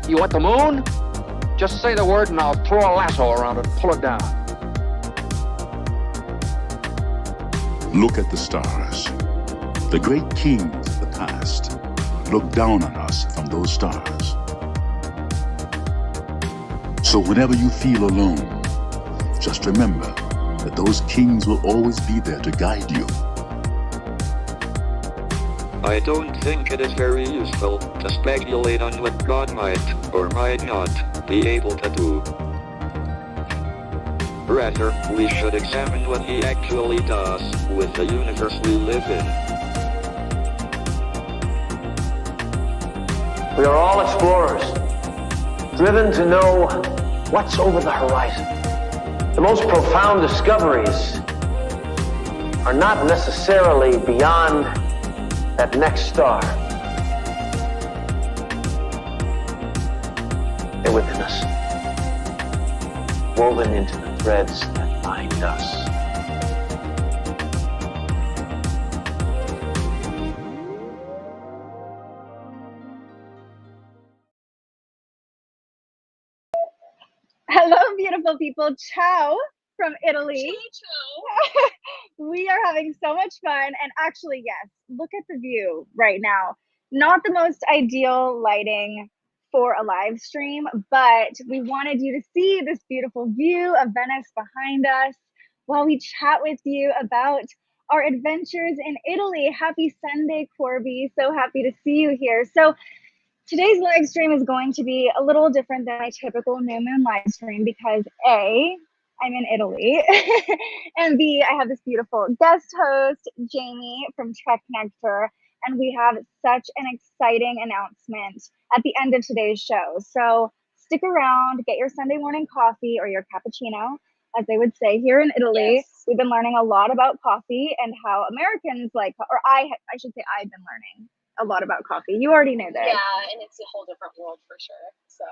You want the moon? Just say the word and I'll throw a lasso around it and pull it down. Look at the stars. The great kings of the past look down on us from those stars. So whenever you feel alone, just remember that those kings will always be there to guide you. I don't think it is very useful to speculate on what God might or might not be able to do. Rather, we should examine what he actually does with the universe we live in. We are all explorers, driven to know what's over the horizon. The most profound discoveries are not necessarily beyond that next star. They're within us, woven into the threads that bind us. Hello, beautiful people. Ciao from Italy. Ciao. We are having so much fun. And actually, yes, look at the view right now. Not the most ideal lighting for a live stream, but we wanted you to see this beautiful view of Venice behind us while we chat with you about our adventures in Italy. Happy Sunday, Corby. So happy to see you here. So today's live stream is going to be a little different than my typical new moon live stream because A, I'm in Italy, and B, I have this beautiful guest host, Jamie from Trek Nectar, and we have such an exciting announcement at the end of today's show. So stick around, get your Sunday morning coffee or your cappuccino, as they would say here in Italy. Yes. We've been learning a lot about coffee and how Americans like, or I should say I've been learning a lot about coffee. You already knew that. Yeah, and it's a whole different world for sure. So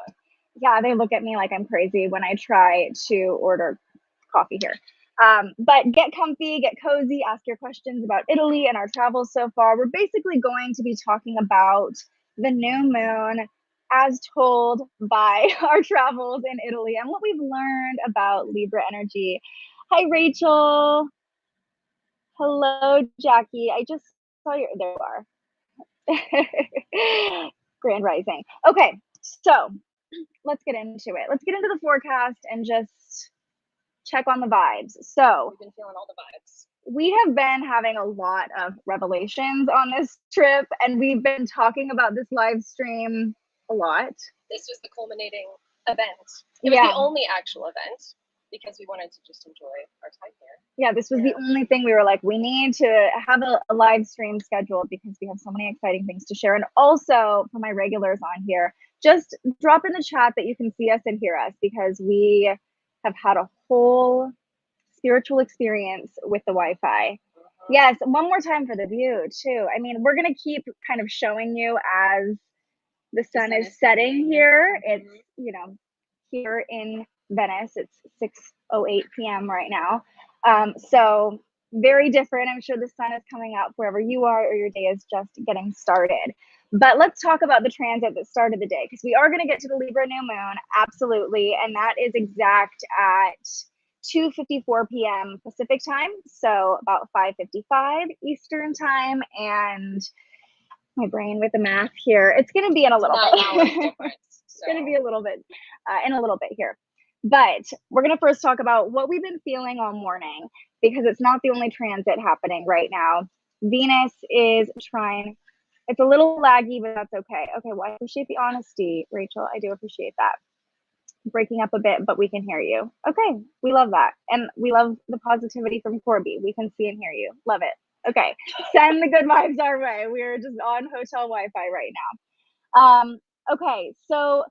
yeah, they look at me like I'm crazy when I try to order coffee here. But get comfy, get cozy, ask your questions about Italy and our travels so far. We're basically going to be talking about the new moon as told by our travels in Italy and what we've learned about Libra energy. Hi, Rachel. Hello, Jackie. I just saw your, there you are. Grand Rising. Okay, so let's get into it. Let's get into the forecast and just check on the vibes. So we've been feeling all the vibes. We have been having a lot of revelations on this trip, and we've been talking about this live stream a lot. This was the culminating event. It was the only actual event because we wanted to just enjoy our time here. Yeah, this was the only thing we were like, we need to have a live stream scheduled because we have so many exciting things to share. And also for my regulars on here, just drop in the chat that you can see us and hear us because we have had a whole spiritual experience with the Wi-Fi. Yes, one more time for the view too. I mean, we're going to keep kind of showing you as the sun is setting here. It's, you know, here in Venice, it's 6:08 p.m. right now. So very different. I'm sure the sun is coming up wherever you are or your day is just getting started. But let's talk about the transit that started the day because we are going to get to the Libra new moon. Absolutely. And that is exact at 2:54 p.m. Pacific time. So about 5:55 Eastern time. And my brain with the math here. It's going to be in a little bit. It's going to be a little bit in a little bit here. But we're going to first talk about what we've been feeling all morning because it's not the only transit happening right now. Venus is trying. It's a little laggy, but that's okay. Okay, well, I appreciate the honesty, Rachel. I do appreciate that. Breaking up a bit, but we can hear you. Okay, we love that. And we love the positivity from Corby. We can see and hear you. Love it. Okay, send the good vibes our way. We are just on hotel Wi-Fi right now. Okay, so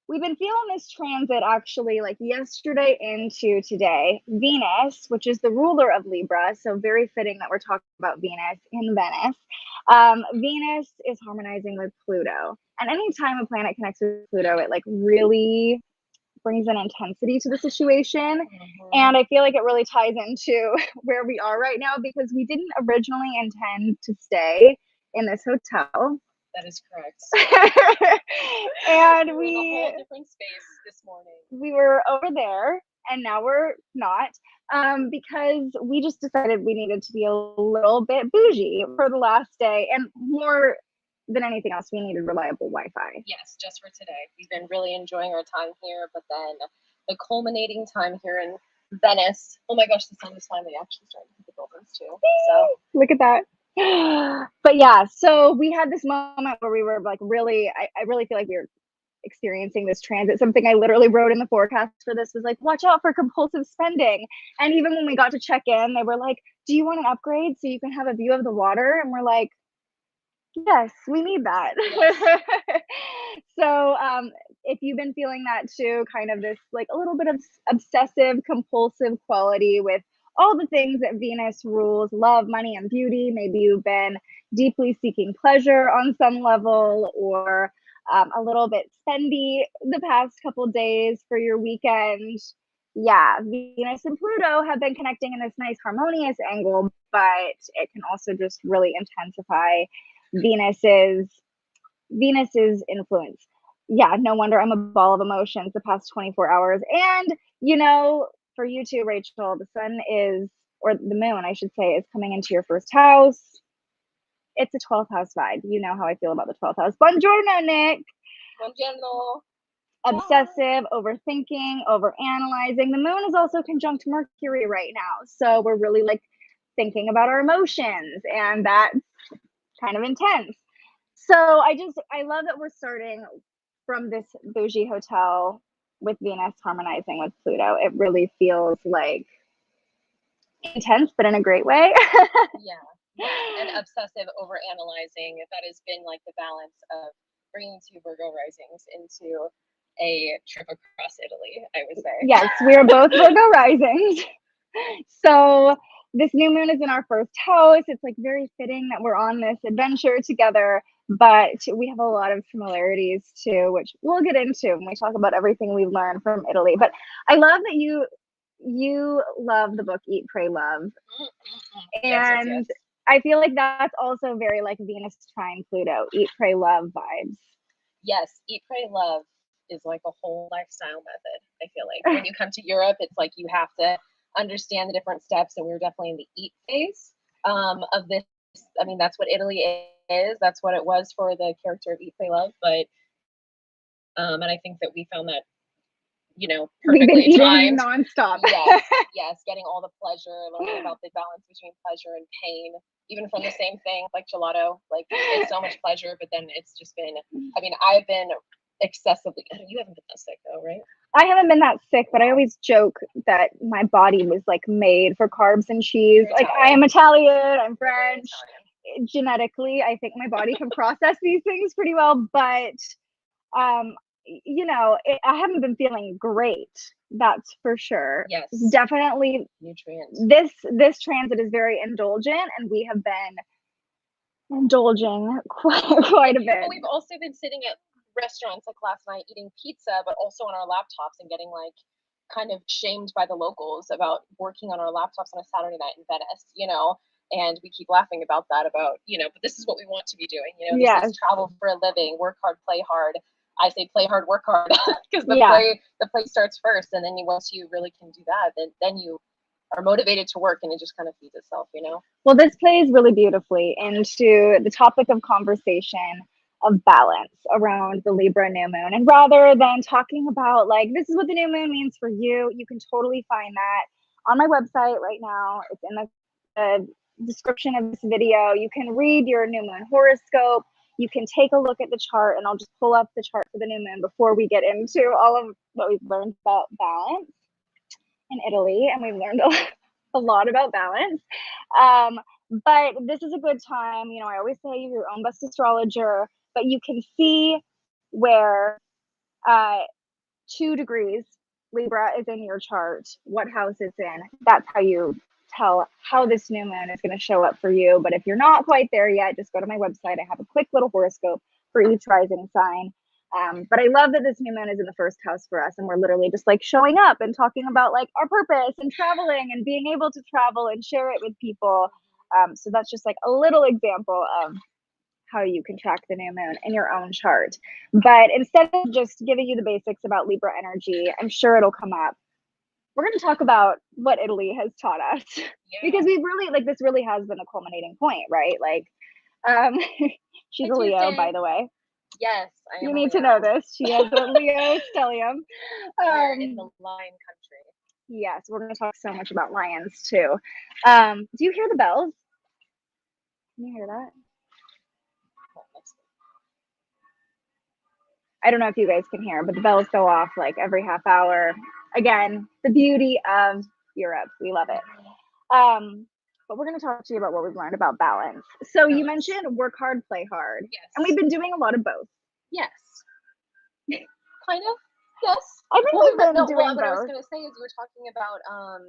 we've been feeling this transit actually like yesterday into today. Venus, which is the ruler of Libra, so very fitting that we're talking about Venus in Venice. Venus is harmonizing with Pluto. And anytime a planet connects with Pluto, it like really brings an intensity to the situation. And I feel like it really ties into where we are right now because we didn't originally intend to stay in this hotel. That is correct. And we were in a whole different space this morning. We were over there, and now we're not, because we just decided we needed to be a little bit bougie for the last day, and more than anything else, we needed reliable Wi-Fi. Yes, just for today. We've been really enjoying our time here, but then the culminating time here in Venice. Oh my gosh, the sun is finally actually starting to hit the buildings too. So look at that. But yeah, so we had this moment where we were like really, I really feel like we were experiencing this transit. Something I literally wrote in the forecast for this was like, watch out for compulsive spending. And even when we got to check in, they were like, do you want an upgrade so you can have a view of the water? And we're like, yes, we need that. Yes. So if you've been feeling that too, kind of this like a little bit of obsessive compulsive quality with all the things that Venus rules, love, money, and beauty, maybe you've been deeply seeking pleasure on some level, or a little bit spendy the past couple days for your weekend. Yeah, Venus and Pluto have been connecting in this nice harmonious angle, but it can also just really intensify Venus's influence. Yeah, no wonder I'm a ball of emotions the past 24 hours. And, you know, for you too, Rachel, the sun is, or the moon, I should say, is coming into your first house. It's a 12th house vibe. You know how I feel about the 12th house. Buongiorno, Nick. Buongiorno. Obsessive, overthinking, overanalyzing. The moon is also conjunct Mercury right now. So we're really like thinking about our emotions, and that's kind of intense. So I love that we're starting from this bougie hotel with Venus harmonizing with Pluto. It really feels like intense, but in a great way. Yeah. And obsessive over analyzing. That has been like the balance of bringing two Virgo risings into a trip across Italy, I would say. Yes, we are both Virgo risings. So this new moon is in our first house. It's like very fitting that we're on this adventure together, but we have a lot of similarities too, which we'll get into when we talk about everything we've learned from Italy. But I love that you love the book Eat, Pray, Love. And yes. I feel like that's also very like Venus trine Pluto, Eat, Pray, Love vibes. Yes, Eat, Pray, Love is like a whole lifestyle method. I feel like when you come to Europe, it's like you have to understand the different steps, and we're definitely in the eat phase of this. I mean, that's what Italy is. That's what it was for the character of Eat, Pray, Love. But and I think that we found that, you know, perfectly timed nonstop. Yes, getting all the pleasure, learning about the balance between pleasure and pain, even from the same thing, like gelato. Like it's so much pleasure, but then it's just been. I mean, I've been excessively. You haven't been that sick though, right? I haven't been that sick, but I always joke that my body was like made for carbs and cheese. You're like Italian. I am Italian, I'm French. Genetically, I think my body can process these things pretty well, but you know, I haven't been feeling great. That's for sure. Yes, definitely nutrients. This transit is very indulgent, and we have been indulging quite a bit. But we've also been sitting at restaurants like last night eating pizza, but also on our laptops and getting like kind of shamed by the locals about working on our laptops on a Saturday night in Venice, you know, and we keep laughing about that, about, you know, but this is what we want to be doing, you know. This is travel for a living, work hard, play hard. I say play hard, work hard, because the play starts first, and then once you really can do that, then you are motivated to work, and it just kind of feeds itself, you know. Well, this plays really beautifully into the topic of conversation of balance around the Libra new moon. And rather than talking about like, this is what the new moon means for you, you can totally find that on my website right now. It's in the description of this video. You can read your new moon horoscope. You can take a look at the chart, and I'll just pull up the chart for the new moon before we get into all of what we've learned about balance in Italy. And we've learned a lot about balance. But this is a good time. You know, I always say you're your own best astrologer, but you can see where 2 degrees Libra is in your chart, what house it's in. That's how you tell how this new moon is going to show up for you. But if you're not quite there yet, just go to my website. I have a quick little horoscope for each rising sign. But I love that this new moon is in the first house for us, and we're literally just like showing up and talking about like our purpose and traveling and being able to travel and share it with people. So that's just like a little example of how you can track the new moon in your own chart. But instead of just giving you the basics about Libra energy, I'm sure it'll come up. We're going to talk about what Italy has taught us because we've really, like, this really has been a culminating point, right? Like, she's a Leo, by the way. Yes, I am. You need to know this. She has a Leo stellium. We're in the lion country. Yes, we're going to talk so much about lions too. Do you hear the bells? Can you hear that? I don't know if you guys can hear, but the bells go off like every half hour. Again, the beauty of Europe. We love it. But we're going to talk to you about what we've learned about balance. So you mentioned work hard, play hard. Yes. And we've been doing a lot of both. Yes. Kind of. Yes. I think we've been doing what both. I was going to say is you were talking about our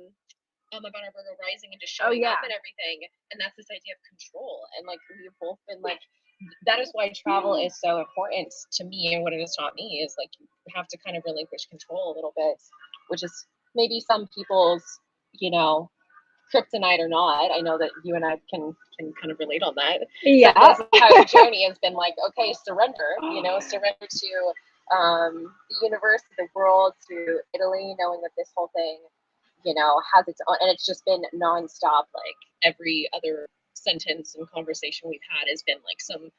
Virgo rising and just showing up and everything. And that's this idea of control. And like we've both been like, that is why travel is so important to me, and what it has taught me is like you have to kind of relinquish control a little bit, which is maybe some people's, kryptonite or not. I know that you and I can kind of relate on that. Yeah. So that's how the journey has been like, okay, surrender, surrender to the universe, the world, to Italy, knowing that this whole thing, has its own, and it's just been nonstop. Like every other sentence and conversation we've had has been like some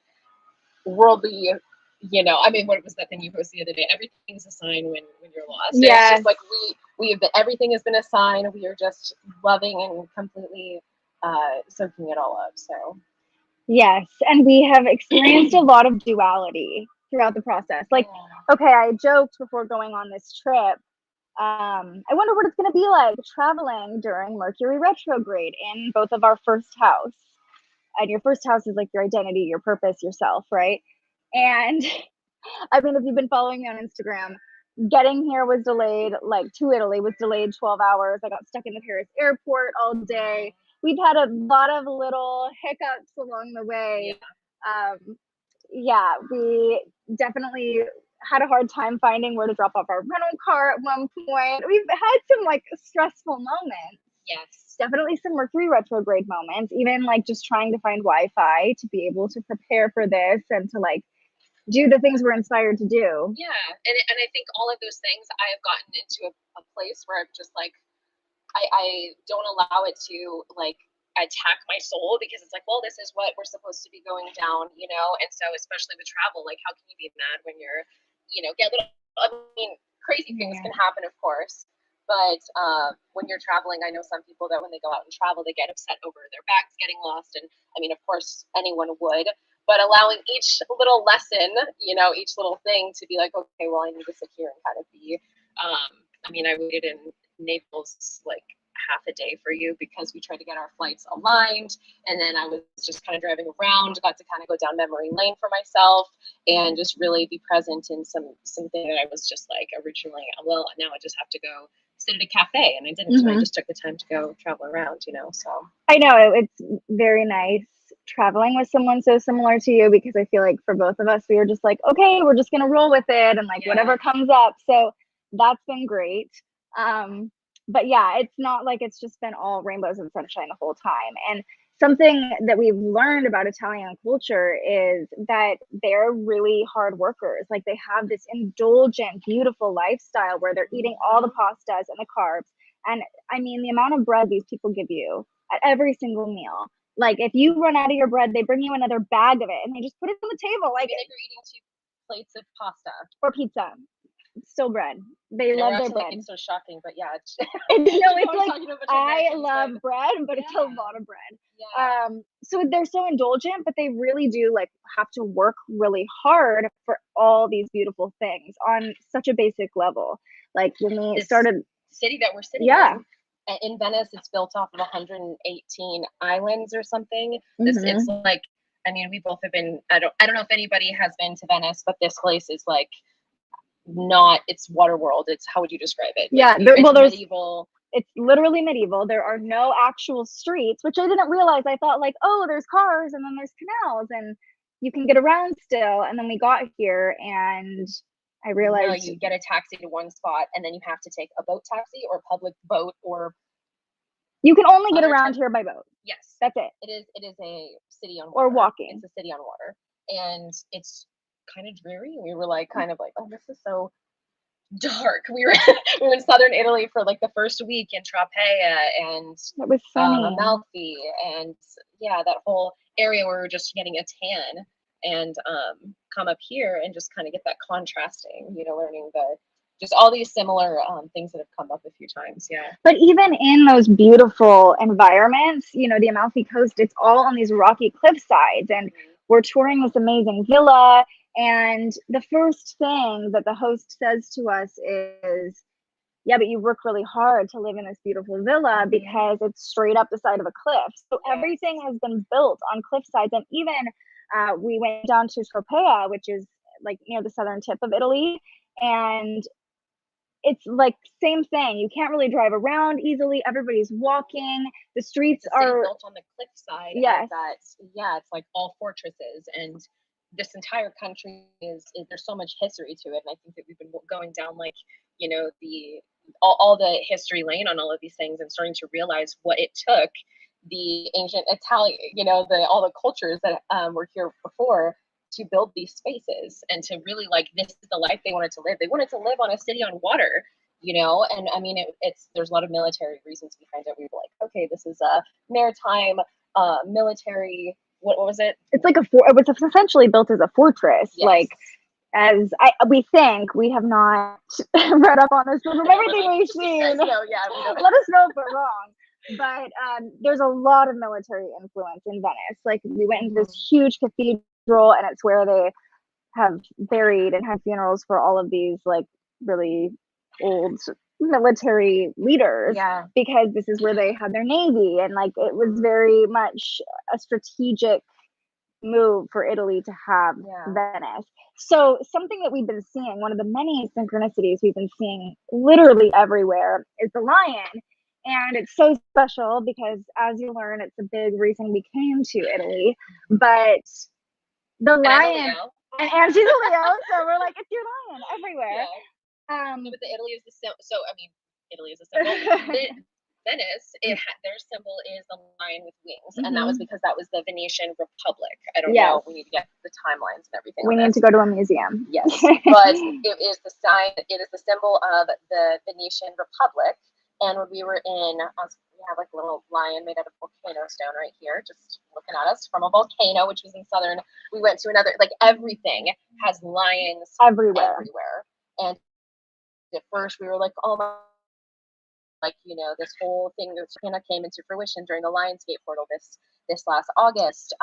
worldly, what was that thing you posted the other day? Everything's a sign when you're lost. Yeah. It's just like we have been, everything has been a sign. We are just loving and completely soaking it all up. So yes, and we have experienced a lot of duality throughout the process. Like, okay, I joked before going on this trip. I wonder what it's going to be like traveling during Mercury retrograde in both of our first house. And your first house is like your identity, your purpose, yourself, right? And I mean, if you've been following me on Instagram, getting here was delayed, like to Italy was delayed 12 hours. I got stuck in the Paris airport all day. We've had a lot of little hiccups along the way. We definitely had a hard time finding where to drop off our rental car at one point. We've had some like stressful moments. Yes. Definitely some Mercury retrograde moments, even like just trying to find Wi-Fi to be able to prepare for this and to like do the things we're inspired to do. Yeah. And I think all of those things I have gotten into a place where I'm just like, I don't allow it to like attack my soul, because it's like, well, this is what we're supposed to be going down, and so especially with travel, like how can you be mad when you're, get little, crazy things can happen, of course. But when you're traveling, I know some people that when they go out and travel, they get upset over their bags getting lost. And I mean, of course, anyone would. But allowing each little lesson, each little thing to be like, okay, well, I need to sit here and kind of be. I waited in Naples like half a day for you because we tried to get our flights aligned, and then I was just kind of driving around, got to kind of go down memory lane for myself and just really be present in something that I was just like originally, well, now I just have to go sit at a cafe, and I didn't. I just took the time to go travel around, so I know it's very nice traveling with someone so similar to you, because I feel like for both of us, we were just like, okay, we're just gonna roll with it and like whatever comes up. So that's been great. But yeah, it's not like it's just been all rainbows and sunshine the whole time. And something that we've learned about Italian culture is that they're really hard workers. Like they have this indulgent, beautiful lifestyle where they're eating all the pastas and the carbs. And I mean, the amount of bread these people give you at every single meal. Like if you run out of your bread, they bring you another bag of it and they just put it on the table. Like you're eating 2 plates of pasta or pizza. Still bread. They love their bread. It's so shocking, but yeah. It's like I love bread, but it's a lot of bread. Yeah. So they're so indulgent, but they really do like have to work really hard for all these beautiful things on such a basic level. Like when we started city that we're sitting in Venice, it's built off of 118 islands or something. It's like, I mean, we both have been. I don't know if anybody has been to Venice, but this place is like. It's water world. It's, how would you describe it? There's medieval. It's literally medieval. There are no actual streets, which I didn't realize. I thought like, oh, there's cars and then there's canals and you can get around still. And then we got here and I realized you get a taxi to one spot and then you have to take a boat taxi or public boat, or you can only get around here by boat. Yes, that's it. It is a city on water. Or walking. It's a city on water. and it's kind of dreary. We were like, kind of like, oh, this is so dark. We were we were in southern Italy for like the first week in Tropea and It was sunny. Amalfi, and yeah, that whole area where we were just getting a tan, and come up here and just kind of get that contrasting, you know, learning the just all these similar things that have come up a few times. Yeah. But even in those beautiful environments, you know, the Amalfi Coast, it's all on these rocky cliff sides, and we're touring this amazing villa. And the first thing that the host says to us is, yeah, but you work really hard to live in this beautiful villa because it's straight up the side of a cliff. So everything has been built on cliff sides. And even we went down to Tropea, which is like near the southern tip of Italy. And it's like same thing. You can't really drive around easily. Everybody's walking. The streets are built on the cliffside. Yes. Yeah, it's like all fortresses, and this entire country is there's so much history to it. And I think that we've been going down like, you know, the all the history lane on all of these things and starting to realize what it took the ancient Italian, you know, all the cultures that were here before to build these spaces and to really like, this is the life they wanted to live. They wanted to live on a city on water, you know. And I mean, it's there's a lot of military reasons behind it. We were like, okay, this is a maritime military, what was it? It's like it was essentially built as a fortress. Yes. Like, as we think, we have not read up on this, but from everything we've seen, yeah, let us know if we're wrong. But there's a lot of military influence in Venice. Like, we went into this huge cathedral, and it's where they have buried and had funerals for all of these like really old military leaders. Yeah. Because this is where they had their navy, and like it was very much a strategic move for Italy to have Venice. So something that we've been seeing, one of the many synchronicities we've been seeing literally everywhere, is the lion. And it's so special because, as you learn, it's a big reason we came to Italy. But the lion, and she's a Leo, so we're like, it's your lion everywhere. Yeah. But Italy is the so I mean, Italy is a symbol. Venice, their symbol is the lion with wings, and that was because that was the Venetian Republic. I don't know. We need to get the timelines and everything. We need to go to a museum. Yes, but it is the sign. It is the symbol of the Venetian Republic. And when we were in, we have like a little lion made out of volcano stone right here, just looking at us from a volcano, which was in southern. We went to another, like everything has lions everywhere. And at first we were like, oh my. Like, you know, this whole thing that kind of came into fruition during the Lionsgate portal this last August.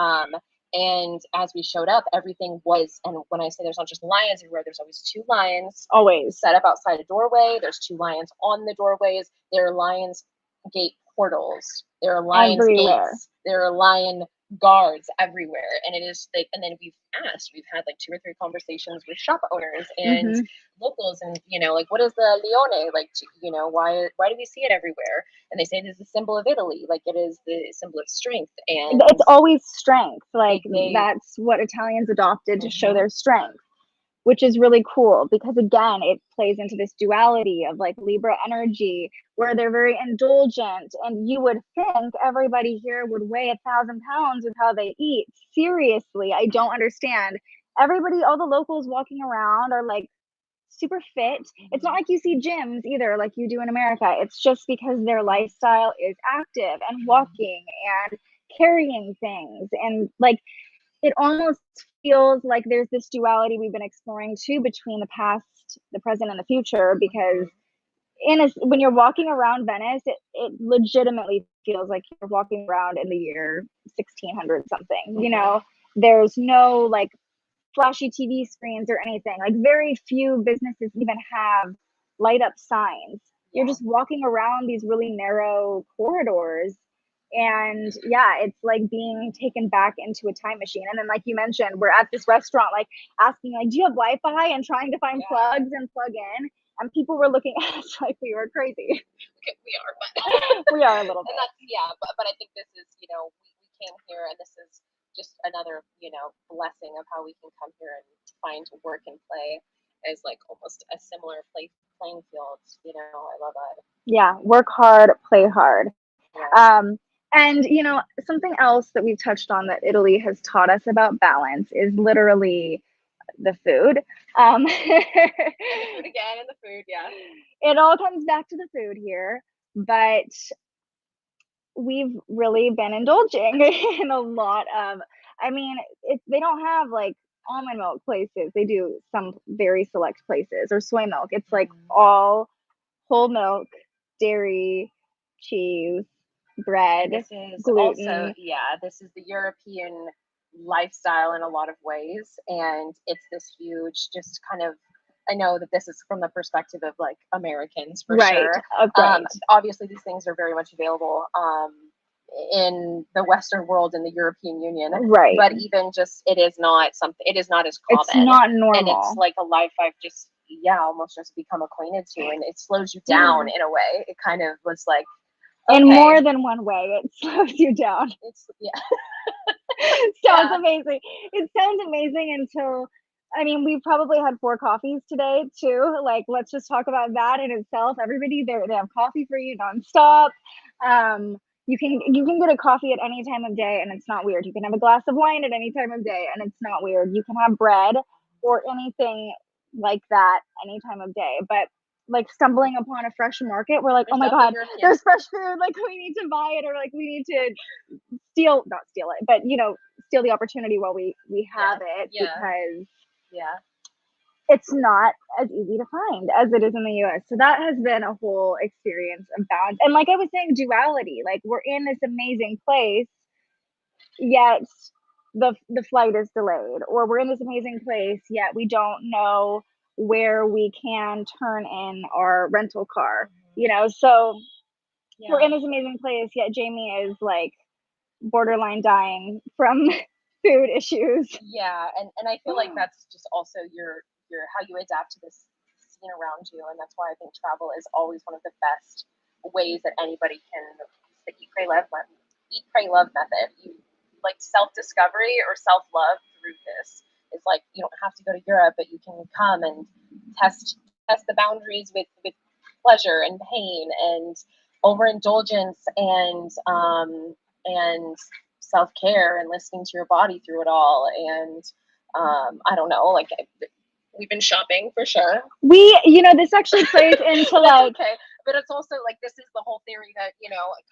And as we showed up, everything was, and when I say there's not just lions everywhere, there's always two lions always set up outside a doorway. There's two lions on the doorways. There are lions gate portals. There are lions gates. There are lion guards everywhere. And it is like, and then we've had like 2 or 3 conversations with shop owners and locals, and you know, like, what is the leone, like, you know, why do we see it everywhere? And they say it is the symbol of Italy, like it is the symbol of strength, and it's always strength. Like that's what Italians adopted to show their strength, which is really cool because, again, it plays into this duality of like Libra energy where they're very indulgent, and you would think everybody here would weigh 1,000 pounds with how they eat. Seriously, I don't understand. Everybody, all the locals walking around are like super fit. It's not like you see gyms either like you do in America. It's just because their lifestyle is active and walking and carrying things, and like it almost feels like there's this duality we've been exploring too between the past, the present, and the future, because when you're walking around Venice, it legitimately feels like you're walking around in the year 1600 something. You know, there's no like flashy TV screens or anything. Like very few businesses even have light up signs. You're just walking around these really narrow corridors. And yeah, it's like being taken back into a time machine. And then, like you mentioned, we're at this restaurant, like asking, like, do you have Wi-Fi? And trying to find plugs and plug in. And people were looking at us like we were crazy. We are, but we are a little bit. And that's, but I think this is, you know, we came here, and this is just another, you know, blessing of how we can come here and find work and play as like almost a similar playing field. You know, I love it. Yeah, work hard, play hard. Yeah. And, you know, something else that we've touched on that Italy has taught us about balance is literally the food. And the food again, and the food, yeah. It all comes back to the food here, but we've really been indulging in a lot of, I mean, they don't have like almond milk places. They do some very select places, or soy milk. It's like all whole milk, dairy, cheese, bread, This is gluten. also, yeah, this is the European lifestyle in a lot of ways. And it's this huge, just kind of, I know that this is from the perspective of like Americans for Right. sure. Right. Obviously, these things are very much available in the Western world, in the European Union. Right. But even just, it is not as common. It's not And normal. it's like a life I've just, almost just become acquainted to. And it slows you down in a way. It kind of was like, in okay, more than one way, it slows you down. it's, yeah. Sounds Yeah. amazing. It sounds amazing until, I mean, we've probably had 4 coffees today too. Like, let's just talk about that in itself. Everybody there, they have coffee for you nonstop. You can get a coffee at any time of day and it's not weird. You can have a glass of wine at any time of day and it's not weird. You can have bread or anything like that any time of day. But like stumbling upon a fresh market, we're like, oh my God, there's fresh food. Like, we need to buy it, or like we need to not steal it, but you know, steal the opportunity while we have it, because it's not as easy to find as it is in the US. So that has been a whole experience of balance. And like I was saying, duality, like we're in this amazing place, yet the flight is delayed, or we're in this amazing place, yet we don't know where we can turn in our rental car, you know? So we're in this amazing place, yet Jamie is like borderline dying from food issues. Yeah, and I feel like that's just also your how you adapt to this scene around you, and that's why I think travel is always one of the best ways that anybody can the eat, pray, love method. You like self-discovery or self-love through this. It's like you don't have to go to Europe, but you can come and test the boundaries with pleasure and pain and overindulgence and self-care and listening to your body through it all. And I don't know, like we've been shopping for sure. This actually plays into like, okay, but it's also like, this is the whole theory that,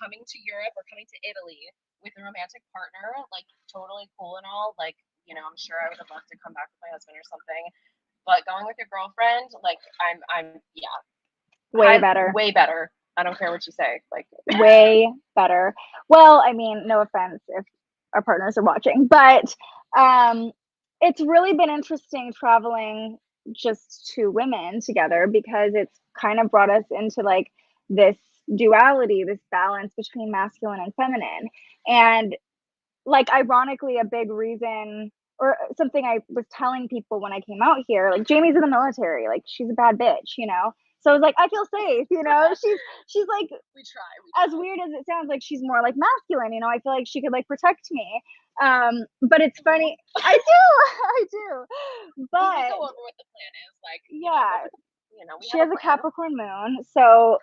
coming to Europe or coming to Italy with a romantic partner, like totally cool and all, like, I'm sure I would have loved to come back with my husband or something, but going with your girlfriend, like I'm way better. I don't care what you say, like way better. Well, I mean, no offense if our partners are watching, but it's really been interesting traveling just 2 women together, because it's kind of brought us into like this duality, this balance between masculine and feminine. And like, ironically, a big reason, or something I was telling people when I came out here, like Jamie's in the military, like she's a bad bitch, you know? So I was like, I feel safe, you know? She's like, we try. as weird as it sounds, like she's more like masculine, you know? I feel like she could like protect me. But it's funny. I do. But we go over what the plan is, like, she has a Capricorn moon, so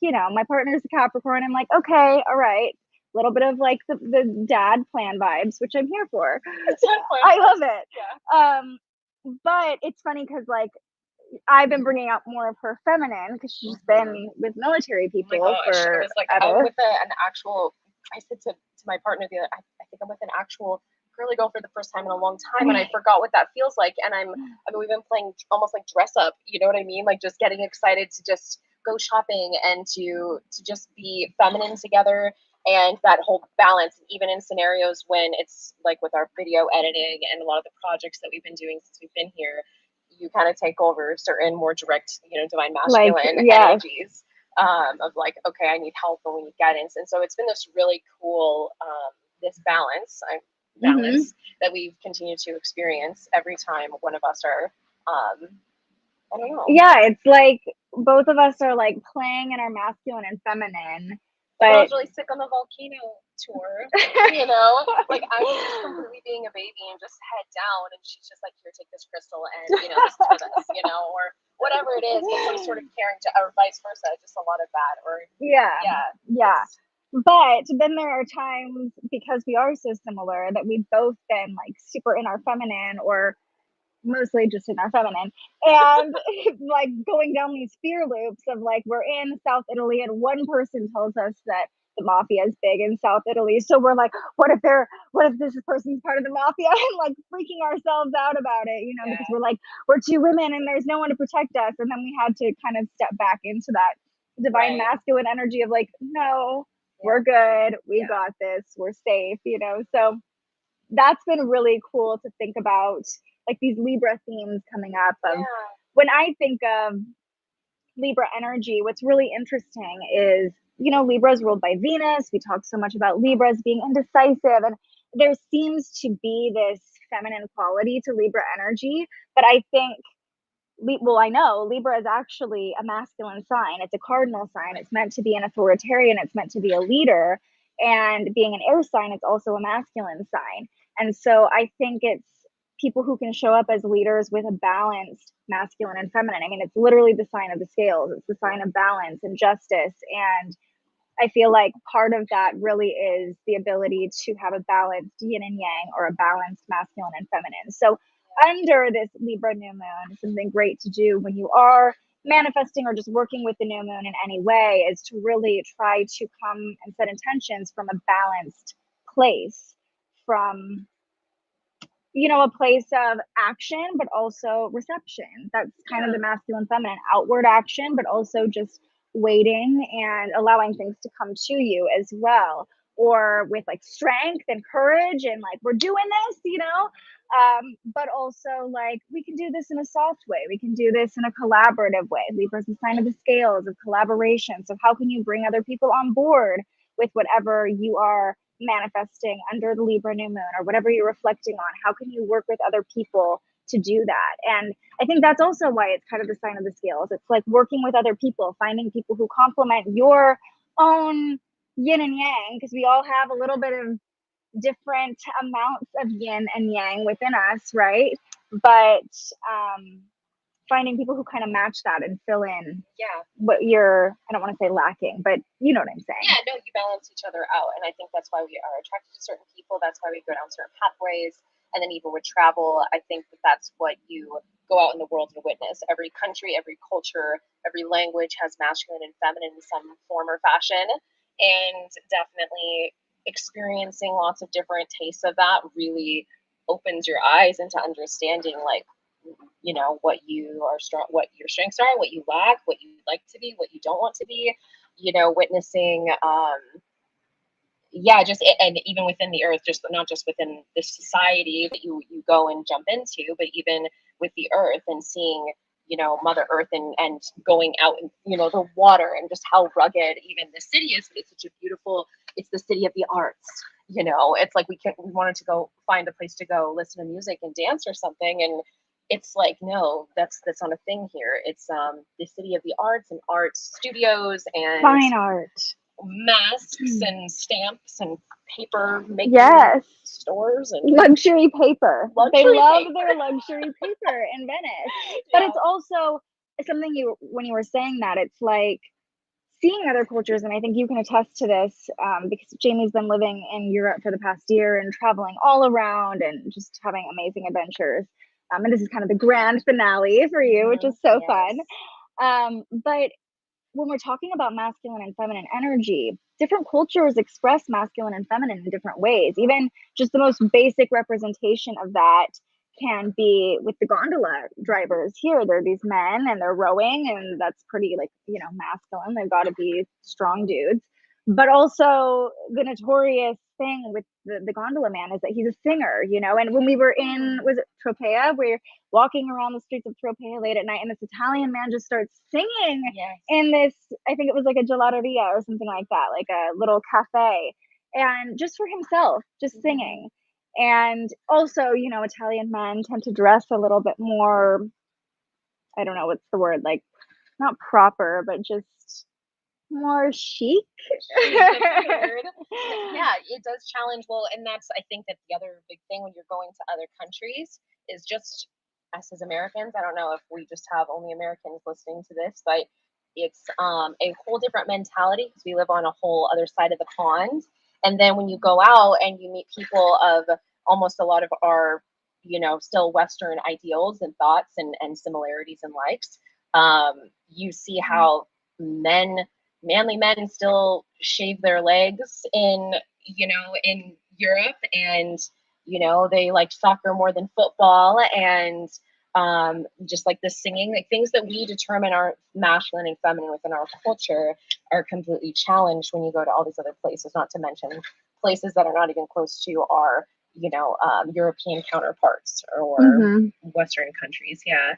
my partner's a Capricorn. I'm like, okay, all right. A little bit of like the dad plan vibes, which I'm here for. I love it. Yeah. But it's funny because like I've been bringing out more of her feminine, because she's been with military people for I was like, ever. I'm with an actual. I said to my partner the other, I think I'm with an actual girly girl for the first time in a long time, and I forgot what that feels like. And we've been playing almost like dress up. You know what I mean? Like just getting excited to just go shopping and to just be feminine together. And that whole balance, even in scenarios when it's like with our video editing and a lot of the projects that we've been doing since we've been here, you kind of take over certain more direct, divine masculine energies of like, okay, I need help and we need guidance. And so it's been this really cool, this balance that we've continued to experience every time one of us are, I don't know. Yeah, it's like both of us are like playing in our masculine and feminine. But I was really sick on the volcano tour, like I was just completely being a baby and just head down, and she's just like, here, take this crystal, and this is for this, or whatever it is, but some sort of caring to, or vice versa, just a lot of that, or yeah. But then there are times, because we are so similar, that we've both been like super in our feminine, or mostly just in our feminine, and like going down these fear loops of like, we're in South Italy and one person tells us that the mafia is big in South Italy, so we're like, what if this person's part of the mafia, and like freaking ourselves out about it, you know, because we're like, we're two women and there's no one to protect us. And then we had to kind of step back into that divine masculine energy of like, no, we're good, we got this, we're safe, you know. So that's been really cool to think about, like these Libra themes coming up. When I think of Libra energy, what's really interesting is, you know, Libra is ruled by Venus. We talk so much about Libras being indecisive, and there seems to be this feminine quality to Libra energy. But I think, well, I know Libra is actually a masculine sign. It's a cardinal sign. It's meant to be an authoritarian. It's meant to be a leader. And being an air sign, it's also a masculine sign. And so I think it's people who can show up as leaders with a balanced masculine and feminine. I mean, it's literally the sign of the scales. It's the sign of balance and justice. And I feel like part of that really is the ability to have a balanced yin and yang, or a balanced masculine and feminine. So under this Libra new moon, something great to do when you are manifesting or just working with the new moon in any way is to really try to come and set intentions from a balanced place, from, you know, a place of action, but also reception. That's kind of the masculine feminine, outward action, but also just waiting and allowing things to come to you as well. Or with like strength and courage and like, we're doing this, you know? But also like, we can do this in a soft way. We can do this in a collaborative way. Libra is the sign of the scales of collaboration. So how can you bring other people on board with whatever you are manifesting under the Libra new moon, or whatever you're reflecting on? How can you work with other people to do that? And I think that's also why it's kind of the sign of the scales. It's like working with other people, finding people who complement your own yin and yang, because we all have a little bit of different amounts of yin and yang within us, right? But finding people who kind of match that and fill in what you're, I don't want to say lacking, but you know what I'm saying. Yeah, no, you balance each other out. And I think that's why we are attracted to certain people. That's why we go down certain pathways. And then even with travel, I think that that's what you go out in the world and witness. Every country, every culture, every language has masculine and feminine in some form or fashion. And definitely experiencing lots of different tastes of that really opens your eyes into understanding, like, you know, what you are strong, what your strengths are, what you lack, what you like to be, what you don't want to be, you know, witnessing just, and even within the earth, just not just within the society that you go and jump into, but even with the earth and seeing, you know, Mother Earth, and going out and, you know, the water, and just how rugged even the city is. But it's such a beautiful, it's the city of the arts, you know. It's like we wanted to go find a place to go listen to music and dance or something, and it's like, no, that's not a thing here. It's the city of the arts, and art studios and fine art, masks and stamps and paper making stores and luxury paper. They love paper. their luxury paper in Venice. But it's also something, when you were saying that, it's like seeing other cultures, and I think you can attest to this, because Jamie's been living in Europe for the past year and traveling all around and just having amazing adventures. And this is kind of the grand finale for you, which is so fun. But when we're talking about masculine and feminine energy, different cultures express masculine and feminine in different ways. Even just the most basic representation of that can be with the gondola drivers here. There are these men and they're rowing, and that's pretty, like, you know, masculine. They've got to be strong dudes. But also the notorious thing with the gondola man is that he's a singer, you know. And when we were in, was it Tropea? We're walking around the streets of Tropea late at night, and this Italian man just starts singing in this, I think it was like a gelateria or something like that, like a little cafe, and just for himself, just singing. And also, you know, Italian men tend to dress a little bit more, I don't know what's the word, like, not proper, but just more chic. Yeah, it does challenge. Well, and that's, I think that the other big thing when you're going to other countries is just us as Americans. I don't know if we just have only Americans listening to this, but it's a whole different mentality because we live on a whole other side of the pond. And then when you go out and you meet people of almost a lot of our, still Western ideals and thoughts and similarities and likes, you see how manly men still shave their legs in Europe, and they like soccer more than football, and just like the singing, like things that we determine are masculine and feminine within our culture are completely challenged when you go to all these other places, not to mention places that are not even close to our European counterparts or Western countries. Yeah.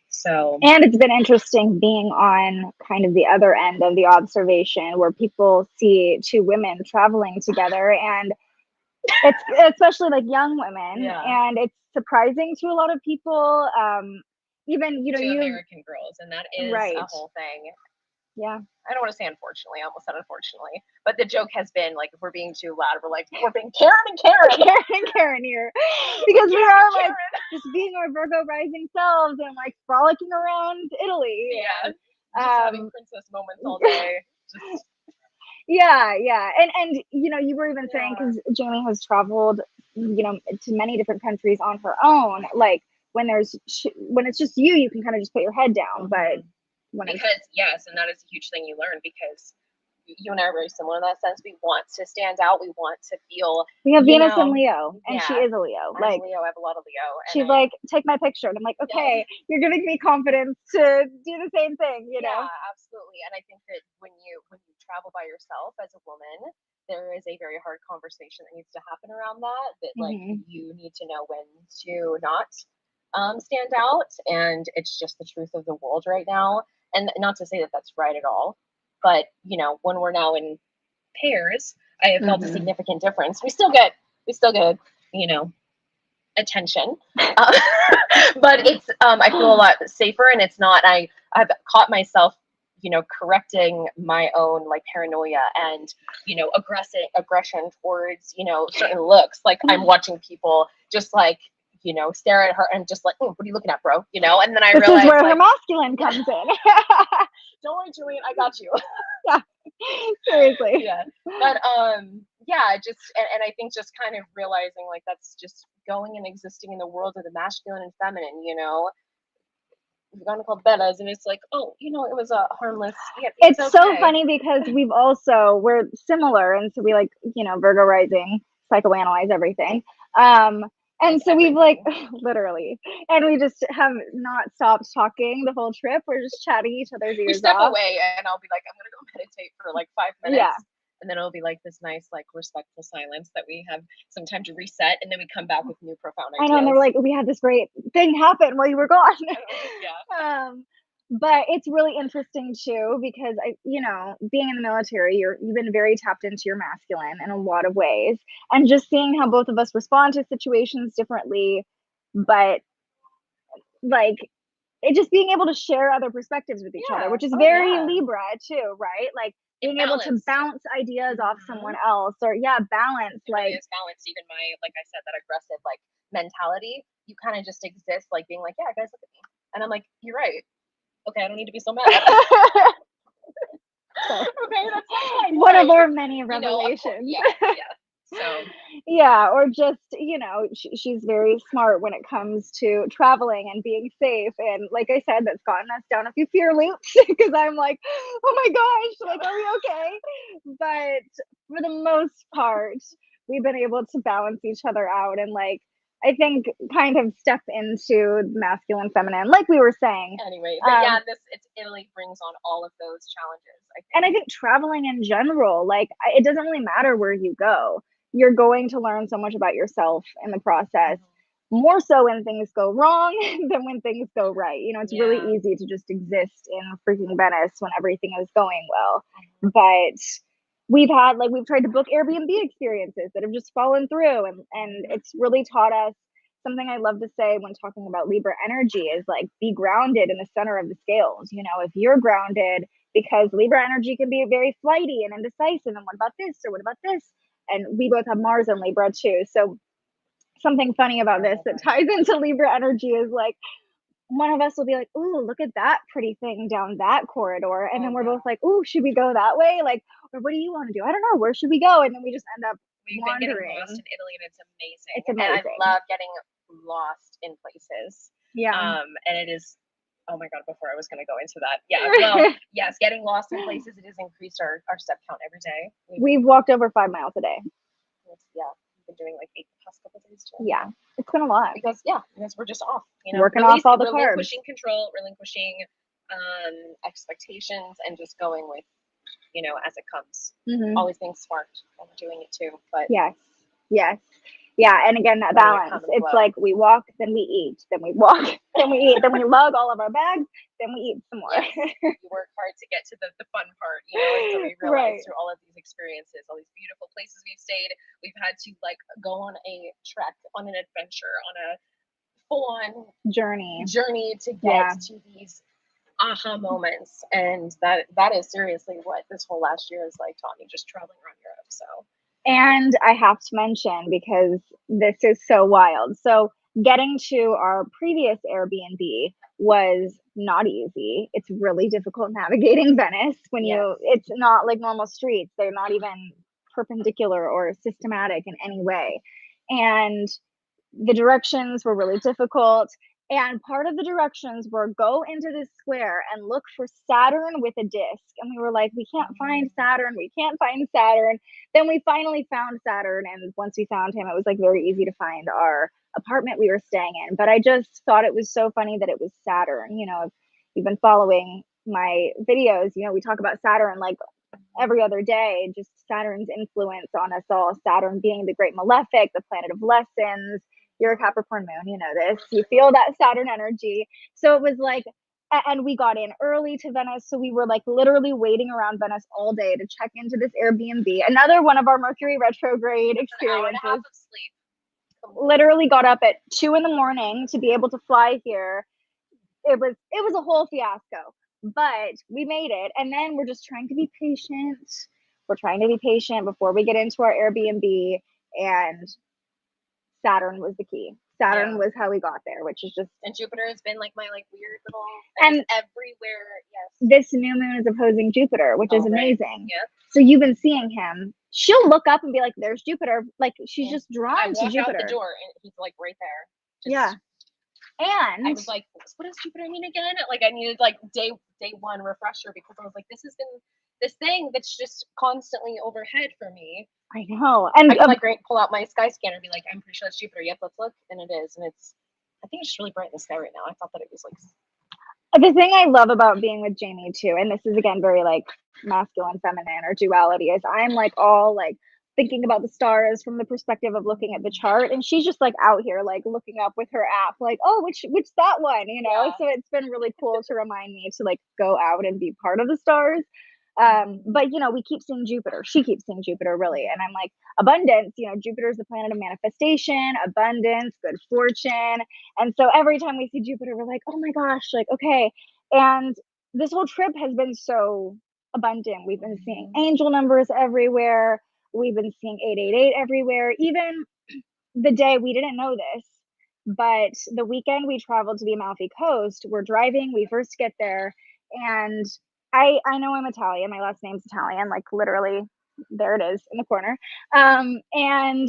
So, and it's been interesting being on kind of the other end of the observation where people see two women traveling together, and it's especially like young women, and it's surprising to a lot of people, even to American girls, and that is right. a whole thing. Yeah. I don't want to say unfortunately, I almost said unfortunately, but the joke has been like, if we're being too loud, we're like, we're being Karen here, because we are like just being our Virgo rising selves and like frolicking around Italy. Yeah. Just having princess moments all day. Just... Yeah. And you were even saying, because Jamie has traveled, to many different countries on her own. Like when it's just you can kind of just put your head down, but yes, and that is a huge thing you learn, because you and I are very similar in that sense. We want to stand out. We want to feel. We have Venus and Leo, and she is a Leo. I'm a Leo. I have a lot of Leo. She's like, take my picture, and I'm like, okay, you're giving me confidence to do the same thing. Yeah, absolutely. And I think that when you travel by yourself as a woman, there is a very hard conversation that needs to happen around that. Like you need to know when to not stand out, and it's just the truth of the world right now. And not to say that that's right at all, but when we're now in pairs, I have felt a significant difference. We still get attention, but it's I feel a lot safer, and it's not. I've caught myself correcting my own like paranoia and aggression towards certain looks. Like I'm watching people just like stare at her and just like, what are you looking at, bro? And then I realized this is where her masculine comes in. Don't worry, Julian, I got you. Yeah, seriously. Yeah, but just and I think just kind of realizing like that's just going and existing in the world of the masculine and feminine. We've gone called Bellas, and it's like, it was a harmless. Yeah, it's okay. So funny because we're similar, and so we like Virgo rising, psychoanalyze everything. And so we've like literally, and we just have not stopped talking the whole trip. We're just chatting each other's ears off. We step away, and I'll be like, I'm gonna go meditate for like 5 minutes. Yeah. And then it'll be like this nice, like respectful silence that we have some time to reset, and then we come back with new profound ideas. I know, and they're like, we had this great thing happen while you were gone. Yeah. But it's really interesting too, because being in the military, you've been very tapped into your masculine in a lot of ways, and just seeing how both of us respond to situations differently, but like it just being able to share other perspectives with each other, which is very Libra too, right? Like being able to bounce ideas off someone else, or balance. It really is balance. Even my, like I said, that aggressive like mentality, you kind of just exist like being like, yeah, guys, look at me, and I'm like, you're right. Okay, I don't need to be so mad. Okay, that's fine. One of our many revelations. So or just she's very smart when it comes to traveling and being safe, and like I said, that's gotten us down a few fear loops because I'm like, oh my gosh, like, are we okay? But for the most part, we've been able to balance each other out, and like I think kind of step into masculine, feminine, like we were saying. Anyway, but Italy brings on all of those challenges, I think. And I think traveling in general, like it doesn't really matter where you go. You're going to learn so much about yourself in the process, more so when things go wrong than when things go right. It's really easy to just exist in freaking Venice when everything is going well. But we've tried to book Airbnb experiences that have just fallen through, and it's really taught us something I love to say when talking about Libra energy is like, be grounded in the center of the scales. If you're grounded, because Libra energy can be very flighty and indecisive, and what about this, or what about this? And we both have Mars in Libra too. So something funny about this that ties into Libra energy is like, one of us will be like, "Ooh, look at that pretty thing down that corridor," and Oh, then we're yeah. both like, "Ooh, should we go that way?" Like, or what do you want to do? I don't know. Where should we go? And then we just end up We've been getting wandering. lost in Italy, and it's amazing. It's amazing. And I love getting lost in places. Yeah. And it is, oh my God, before I was going to go into that. Yeah. Well, yes, getting lost in places, it has increased our step count every day. We've walked over 5 miles a day. Yeah. We've been doing like 8 the past couple of days too. Yeah. It's been a lot. Because we're just off, Working off all the carbs. Relinquishing control, relinquishing expectations, and just going with, as it comes. Mm-hmm. Always being smart and doing it too. But yes. Yeah, and again, that balance. It's like we walk, then we eat, then we walk, then we eat, then we lug all of our bags, then we eat some more. Yes. You work hard to get to the fun part, until we realize through all of these experiences, all these beautiful places we've stayed, we've had to like go on a trek, on an adventure, on a full-on journey to get to these aha moments, and that is seriously what this whole last year has like taught me, just traveling around Europe. So. And I have to mention, because this is so wild. So getting to our previous Airbnb was not easy. It's really difficult navigating Venice when it's not like normal streets. They're not even perpendicular or systematic in any way. And the directions were really difficult. And part of the directions were go into this square and look for Saturn with a disc. And we were like, we can't find Saturn. We can't find Saturn. Then we finally found Saturn. And once we found him, it was like very easy to find our apartment we were staying in. But I just thought it was so funny that it was Saturn. If you've been following my videos, we talk about Saturn like every other day, just Saturn's influence on us all. Saturn being the great malefic, the planet of lessons. You're a Capricorn moon, you know this. You feel that Saturn energy. So it was like, and we got in early to Venice. So we were like literally waiting around Venice all day to check into this Airbnb. Another one of our Mercury retrograde experiences. An hour and a half of sleep. Literally got up at 2 a.m. to be able to fly here. It was a whole fiasco, but we made it. And then we're just trying to be patient. We're trying to be patient before we get into our Airbnb, and Saturn was the key. Saturn was how we got there, which is just. And Jupiter has been like my weird little. And everywhere, yes. This new moon is opposing Jupiter, which is amazing. Right. Yep. So you've been seeing him. She'll look up and be like, "There's Jupiter." Like she's just drawn to Jupiter. I walk out the door and he's like right there. Yeah. And I was like, "What does Jupiter mean again?" Like I needed like day one refresher, because I was like, "This has been this thing that's just constantly overhead for me." I know. And I can pull out my sky scanner and be like, I'm pretty sure that's Jupiter. Yep, let's look. And it is. And I think it's just really bright in the sky right now. I thought that it was like. The thing I love about being with Jamie too, and this is again very like masculine, feminine, or duality, is I'm like all like thinking about the stars from the perspective of looking at the chart. And she's just like out here like looking up with her app, like, oh, which that one, Yeah. So it's been really cool to remind me to like go out and be part of the stars. But we keep seeing Jupiter. She keeps seeing Jupiter, really. And I'm like, abundance, Jupiter is the planet of manifestation, abundance, good fortune. And so every time we see Jupiter, we're like, oh my gosh, like, okay. And this whole trip has been so abundant. We've been seeing angel numbers everywhere. We've been seeing 888 everywhere. Even the day we didn't know this, but the weekend we traveled to the Amalfi Coast, we're driving, we first get there, and I know I'm Italian. My last name's Italian, like literally there it is in the corner. And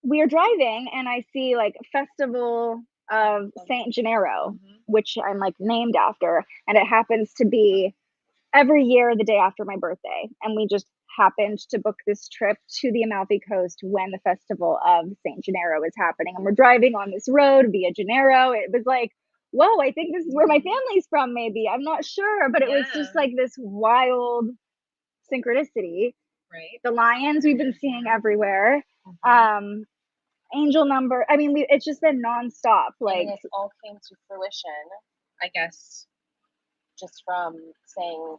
we are driving and I see like Festival of Saint Gennaro, which I'm like named after. And it happens to be every year the day after my birthday. And we just happened to book this trip to the Amalfi Coast when the Festival of Saint Gennaro is happening. And we're driving on this road via Gennaro. It was like, whoa, I think this is where my family's from, maybe. I'm not sure, but it was just like this wild synchronicity. Right. The lions we've been seeing everywhere. Angel number. I mean, it's just been nonstop. Like, and this all came to fruition, I guess, just from saying,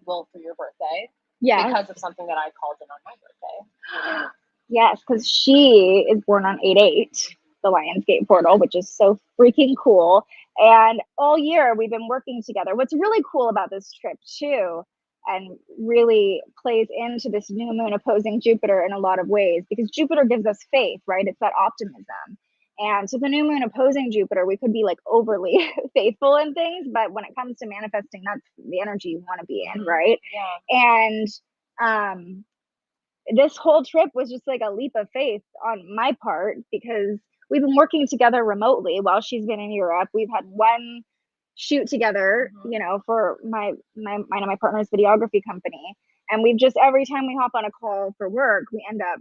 well, for your birthday. Yeah. Because of something that I called in on my birthday. Yes, because she is born on 8/8. The Lionsgate portal, which is so freaking cool. And all year we've been working together. What's really cool about this trip too, and really plays into this new moon opposing Jupiter in a lot of ways, because Jupiter gives us faith, right? It's that optimism. And so the new moon opposing Jupiter, we could be like overly faithful in things, but when it comes to manifesting, that's the energy you want to be in, right? Yeah. And this whole trip was just like a leap of faith on my part because we've been working together remotely while she's been in Europe. We've had one shoot together, you know, for mine and my partner's videography company. And we've just, every time we hop on a call for work, we end up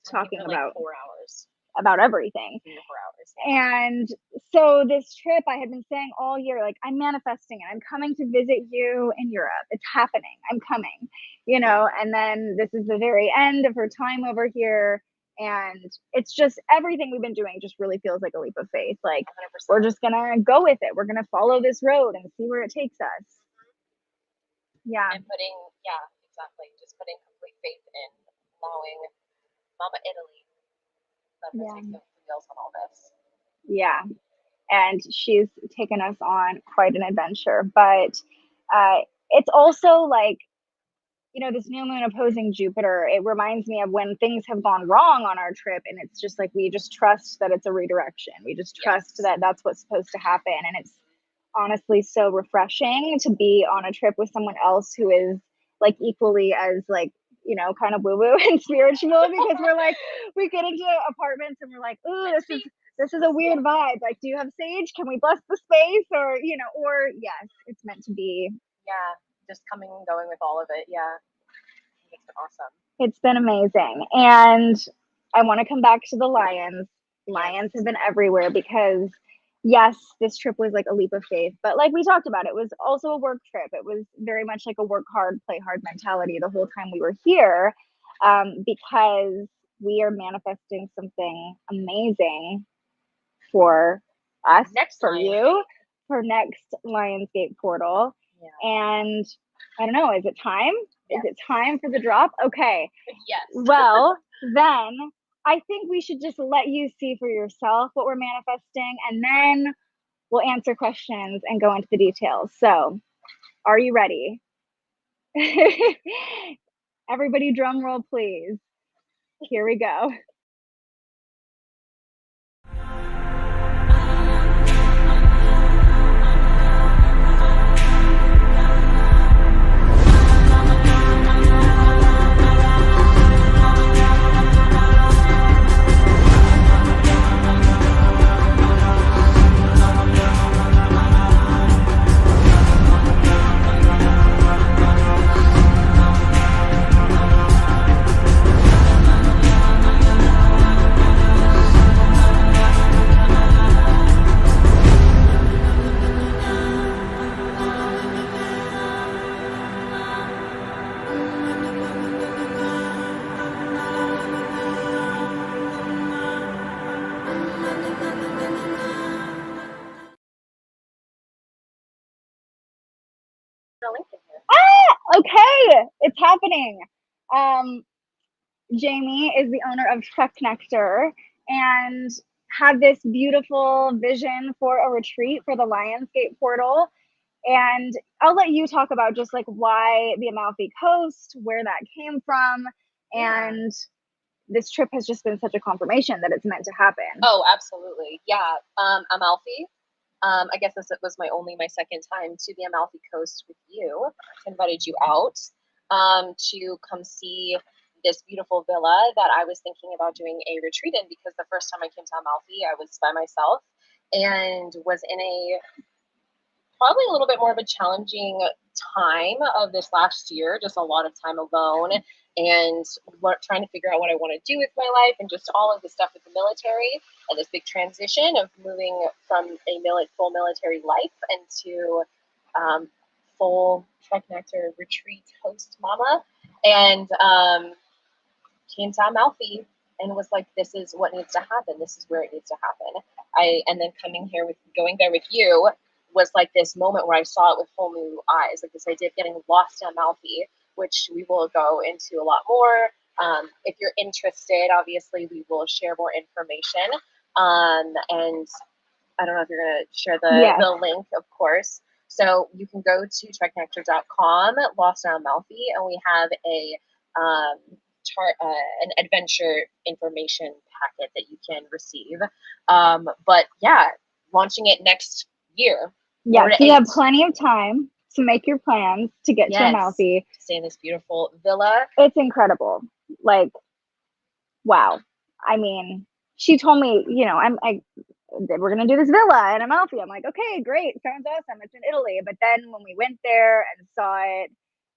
talking like about 4 hours. About everything. 3 to 4 hours. And so this trip, I had been saying all year, like, I'm manifesting it. I'm coming to visit you in Europe. It's happening. I'm coming, you know, and then this is the very end of her time over here. And it's just everything we've been doing just really feels like a leap of faith. Like 100%. we're just gonna go with it. We're gonna follow this road and see where it takes us. Yeah. And exactly. Just putting complete faith in allowing Mama Italy let her take the wheels on all this. Yeah. And she's taken us on quite an adventure. But it's also like, you know, this new moon opposing Jupiter, it reminds me of when things have gone wrong on our trip. And it's just like, we just trust that it's a redirection. We just trust that that's what's supposed to happen. And it's honestly so refreshing to be on a trip with someone else who is like equally as like, you know, kind of woo-woo and spiritual, because we're like, we get into apartments and we're like, ooh, this is a weird vibe. Like, do you have sage? Can we bless the space? Or, you know, or yes, it's meant to be. Yeah, just coming and going with all of it. Yeah, it's been awesome. It's been amazing. And I want to come back to the lions. Lions have been everywhere because yes, this trip was like a leap of faith, but like we talked about, it was also a work trip. It was very much like a work hard, play hard mentality the whole time we were here, because we are manifesting something amazing for us, for you, for next Lionsgate portal. Yeah. And I don't know, is it time? Yes. Is it time for the drop? Okay. Yes. Well, then I think we should just let you see for yourself what we're manifesting, and then we'll answer questions and go into the details. So, are you ready? Everybody drum roll, please. Here we go. Okay, it's happening. Jamie is the owner of Trek Nectar and had this beautiful vision for a retreat for the Lionsgate portal. And I'll let you talk about just like why the Amalfi Coast, where that came from, and this trip has just been such a confirmation that it's meant to happen. Oh, absolutely. Yeah. Amalfi. I guess this was my second time to the Amalfi Coast with you. I invited you out to come see this beautiful villa that I was thinking about doing a retreat in, because the first time I came to Amalfi, I was by myself and was in probably a little bit more of a challenging time of this last year, just a lot of time alone and trying to figure out what I want to do with my life and just all of the stuff with the military and this big transition of moving from a full military life into full Trek Nectar retreat host mama, and came to Amalfi and was like, this is what needs to happen. This is where it needs to happen. And then going there with you was like this moment where I saw it with whole new eyes, like this idea of getting lost in Amalfi, which we will go into a lot more. If you're interested, obviously we will share more information. And I don't know if you're going to share the link, of course. So you can go to treknectar.com, Lost in Amalfi, and we have a an adventure information packet that you can receive. But yeah, launching it next year. Yeah, so you have plenty of time to make your plans to get to Amalfi. Stay in this beautiful villa. It's incredible. Like, wow. I mean, she told me, you know, we're gonna do this villa in Amalfi. I'm like, okay, great, sounds awesome. It's in Italy. But then when we went there and saw it,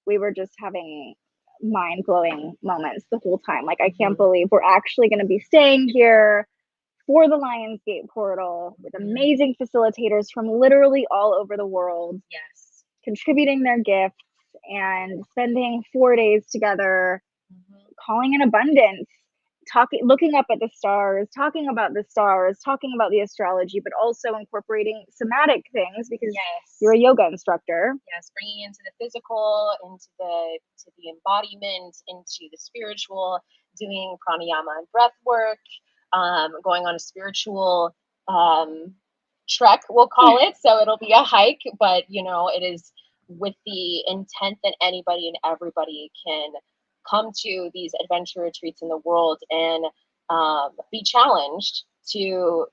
we were just having mind-blowing moments the whole time. Like, I can't believe we're actually gonna be staying here for the Lionsgate portal with amazing facilitators from literally all over the world. Yes. Contributing their gifts and spending 4 days together, calling in abundance, looking up at the stars, talking about the astrology, but also incorporating somatic things because you're a yoga instructor. Yes, bringing into the physical, into the embodiment, into the spiritual, doing pranayama and breath work, going on a spiritual trek, we'll call it. So it'll be a hike, but you know, it is with the intent that anybody and everybody can come to these adventure retreats in the world and be challenged to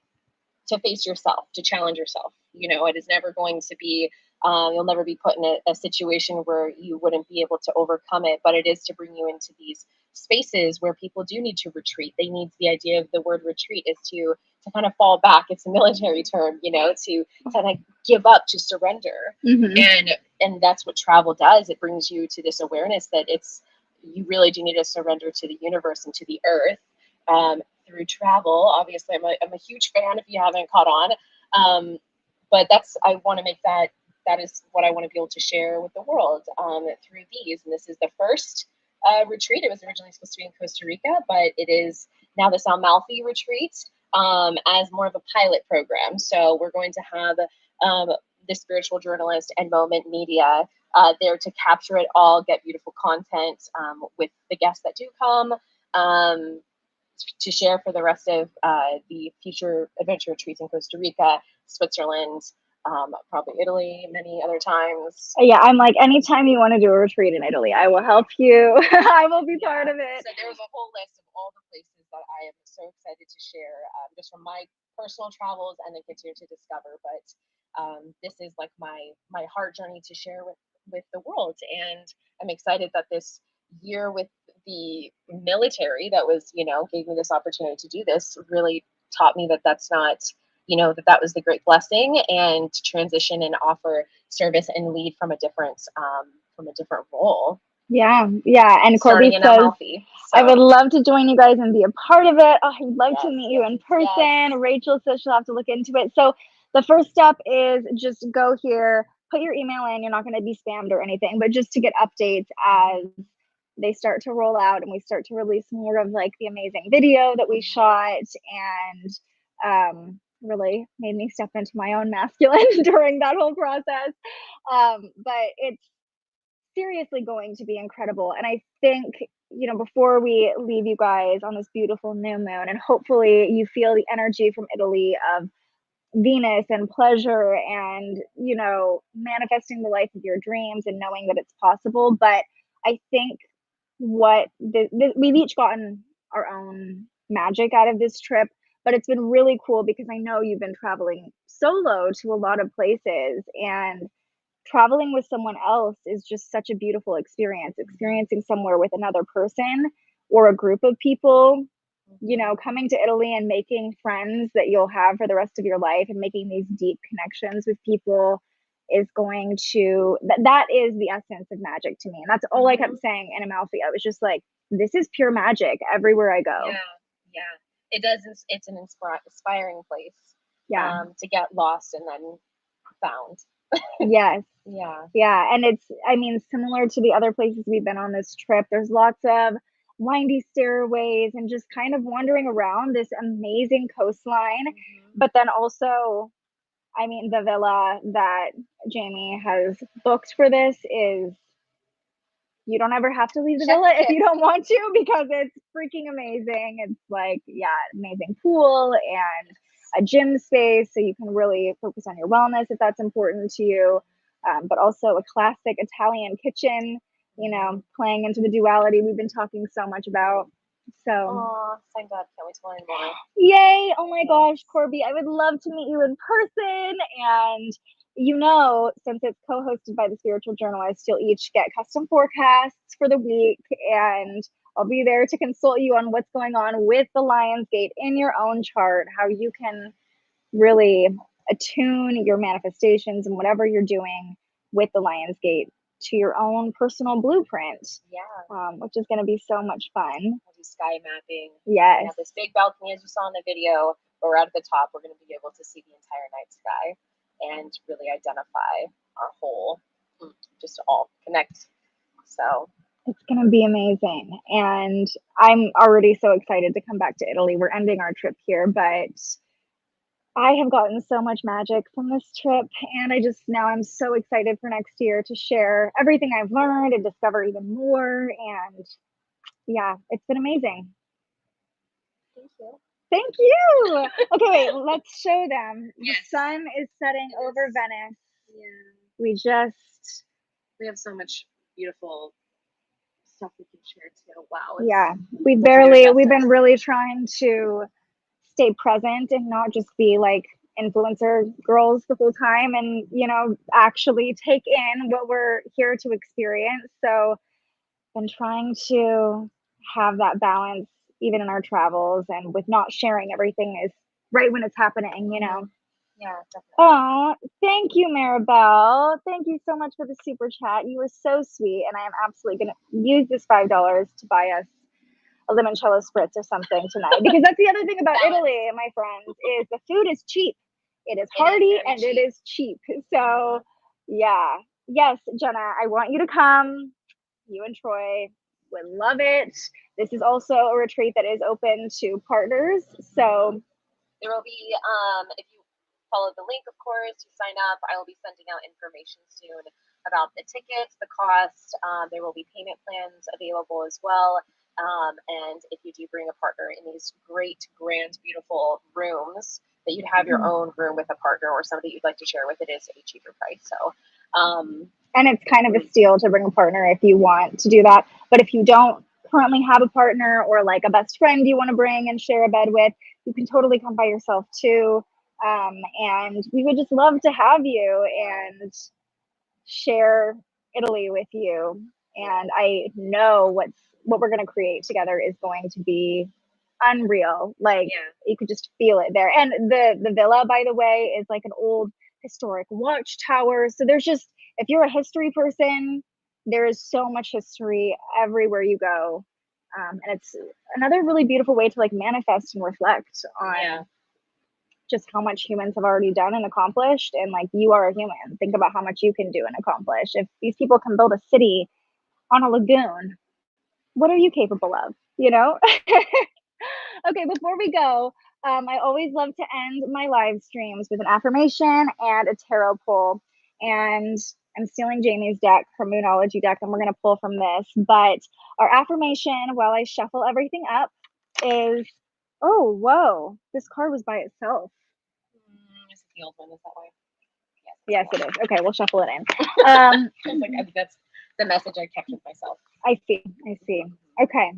face yourself, to challenge yourself. You know, it is never going to be, you'll never be put in a situation where you wouldn't be able to overcome it, but it is to bring you into these spaces where people do need to retreat. They need, the idea of the word retreat is to kind of fall back. It's a military term, you know, to kind of give up, to surrender. And that's what travel does. It brings you to this awareness that you really do need to surrender to the universe and to the earth through travel. Obviously, I'm a huge fan if you haven't caught on. But I want to make that is what I want to be able to share with the world through these. And this is the first retreat. It was originally supposed to be in Costa Rica, but it is now this Amalfi retreat as more of a pilot program. So we're going to have the spiritual journalist and Moment Media there to capture it all, get beautiful content with the guests that do come, to share for the rest of the future adventure retreats in Costa Rica, Switzerland, probably Italy, many other times. Yeah, I'm like, anytime you want to do a retreat in Italy, I will help you. I will be part of it. So there's a whole list of all the places that I am so excited to share, just from my personal travels and then continue to discover. But this is like my heart journey to share with the world. And I'm excited that this year with the military that was, you know, gave me this opportunity to do this really taught me that that's not, you know, that was the great blessing, and to transition and offer service and lead from a different role. Yeah. And Colby says, Amalfi, so. I would love to join you guys and be a part of it. Oh, I'd love to meet you in person. Rachel says she'll have to look into it. So the first step is just go here, put your email in. You're not going to be spammed or anything, but just to get updates as they start to roll out and we start to release more of like the amazing video that we shot, and really made me step into my own masculine during that whole process. But it's seriously going to be incredible. And I think, you know, before we leave you guys on this beautiful new moon, and hopefully you feel the energy from Italy of Venus and pleasure and, you know, manifesting the life of your dreams and knowing that it's possible. But I think we've each gotten our own magic out of this trip, but it's been really cool because I know you've been traveling solo to a lot of places, and traveling with someone else is just such a beautiful experience. Experiencing somewhere with another person or a group of people, you know, coming to Italy and making friends that you'll have for the rest of your life and making these deep connections with people is going to, that is the essence of magic to me. And that's all I kept saying in Amalfi. I was just like, this is pure magic everywhere I go. Yeah. It does. It's an inspiring place. To get lost and then found. Yes. Yeah. And it's, I mean, similar to the other places we've been on this trip, there's lots of windy stairways and just kind of wandering around this amazing coastline. But then also, I mean, the villa that Jamie has booked for this is, you don't ever have to leave the villa if you don't want to, because it's freaking amazing. It's like, amazing pool and a gym space, so you can really focus on your wellness if that's important to you. But also a classic Italian kitchen you know, playing into the duality we've been talking so much about. So, Oh, thank God. Can't wait to learn more. yay. Oh my gosh, Corby, I would love to meet you in person. And, you know, since it's co hosted by the spiritual journalists, you'll each get custom forecasts for the week. And I'll be there to consult you on what's going on with the Lionsgate in your own chart, how you can really attune your manifestations and whatever you're doing with the Lionsgate to your own personal blueprint. Yeah. Which is going to be so much fun. We'll do sky mapping. Yes. We have this big balcony, as you saw in the video, but we're out at the top. We're going to be able to see the entire night sky and really identify our whole, just all connect. So it's going to be amazing. And I'm already so excited to come back to Italy. We're ending our trip here, but I have gotten so much magic from this trip, and I'm so excited for next year to share everything I've learned and discover even more. And yeah, it's been amazing. thank you. Thank you. Okay, wait, let's show them. Yes. The sun is setting over Venice. Yeah. We have so much beautiful stuff we can share too. Wow. Yeah, we've been really trying to stay present and not just be like influencer girls the whole time, and, you know, actually take in what we're here to experience. So been trying to have that balance even in our travels, and with not sharing everything is right when it's happening, you know. Yeah, definitely. Oh, thank you, Maribel. Thank you so much for the super chat. You were so sweet, and I am absolutely going to use this $5 to buy us a limoncello spritz or something tonight, because that's the other thing about Italy, my friends, is the food is cheap. It is hearty and cheap. It is cheap. So, yeah. Yes, Jenna, I want you to come. You and Troy would love it. This is also a retreat that is open to partners. So there will be, if you follow the link, of course, you sign up, I will be sending out information soon about the tickets, the cost. There will be payment plans available as well. And if you do bring a partner in these great, grand, beautiful rooms, that you'd have your own room with a partner or somebody you'd like to share with, it is a cheaper price. So, and it's kind of a steal to bring a partner if you want to do that. But if you don't currently have a partner, or like a best friend you want to bring and share a bed with, you can totally come by yourself too. And we would just love to have you and share Italy with you. And I know what we're going to create together is going to be unreal. Like, you could just feel it there. And the villa, by the way, is like an old historic watchtower. So there's just, if you're a history person, there is so much history everywhere you go. And it's another really beautiful way to like manifest and reflect on just how much humans have already done and accomplished. And like, you are a human. Think about how much you can do and accomplish. If these people can build a city on a lagoon, what are you capable of? You know? Okay, before we go, I always love to end my live streams with an affirmation and a tarot pull. And I'm stealing Jamie's deck, her Moonology deck, and we're going to pull from this. But our affirmation, while I shuffle everything up, is, oh, whoa, this card was by itself. Is it the old one? Is that why? Yes, it is. Okay, we'll shuffle it in. I think that's the message I kept with myself. I see. Okay.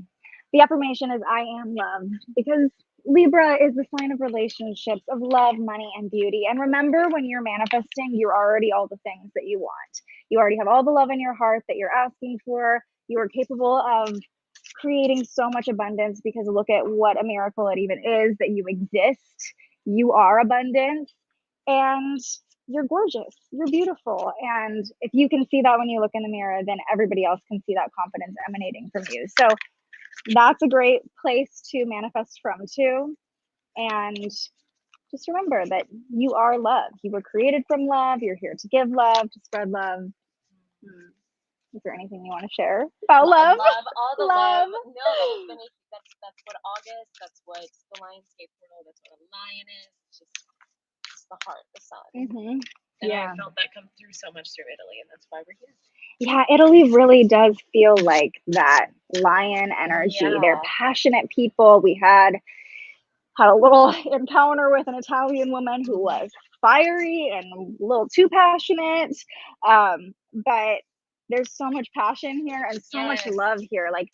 The affirmation is, I am loved, because Libra is the sign of relationships, of love, money, and beauty. And remember, when you're manifesting, you're already all the things that you want. You already have all the love in your heart that you're asking for. You are capable of creating so much abundance, because look at what a miracle it even is that you exist. You are abundant, and you're gorgeous. You're beautiful. And if you can see that when you look in the mirror, then everybody else can see that confidence emanating from you. So that's a great place to manifest from too. And just remember that you are love. You were created from love. You're here to give love, to spread love. Is there anything you want to share about love? Love, all the love. No, that's what August, that's what the Lionsgate portal, that's what a lion is. It's just the heart, the sun. And I felt that come through so much through Italy, and that's why we're here. Yeah, Italy really does feel like that lion energy. They're passionate people. We had a little encounter with an Italian woman who was fiery and a little too passionate. But There's so much passion here and so much Yes. love here. Like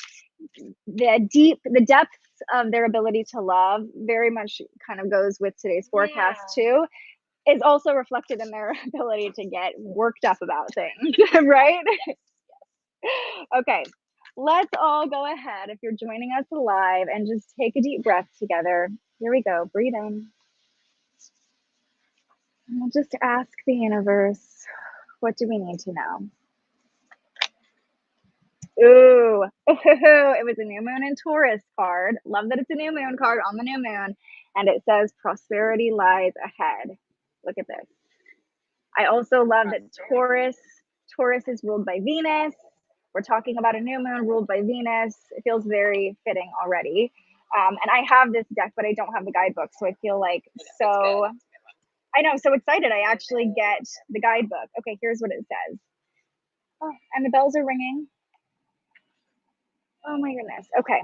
the depths of their ability to love very much kind of goes with today's forecast too. Is also reflected in their ability to get worked up about things, right? Okay, let's all go ahead if you're joining us live and just take a deep breath together. Here we go. Breathe in. And we'll just ask the universe, what do we need to know? Ooh, it was a new moon in Taurus card. Love that it's a new moon card on the new moon. And it says prosperity lies ahead. Look at this. I also love that Taurus is ruled by Venus. We're talking about a new moon ruled by Venus. It feels very fitting already. And I have this deck, but I don't have the guidebook. So I feel like I know, so excited. I actually get the guidebook. Okay, here's what it says. Oh, and the bells are ringing. Oh my goodness. Okay.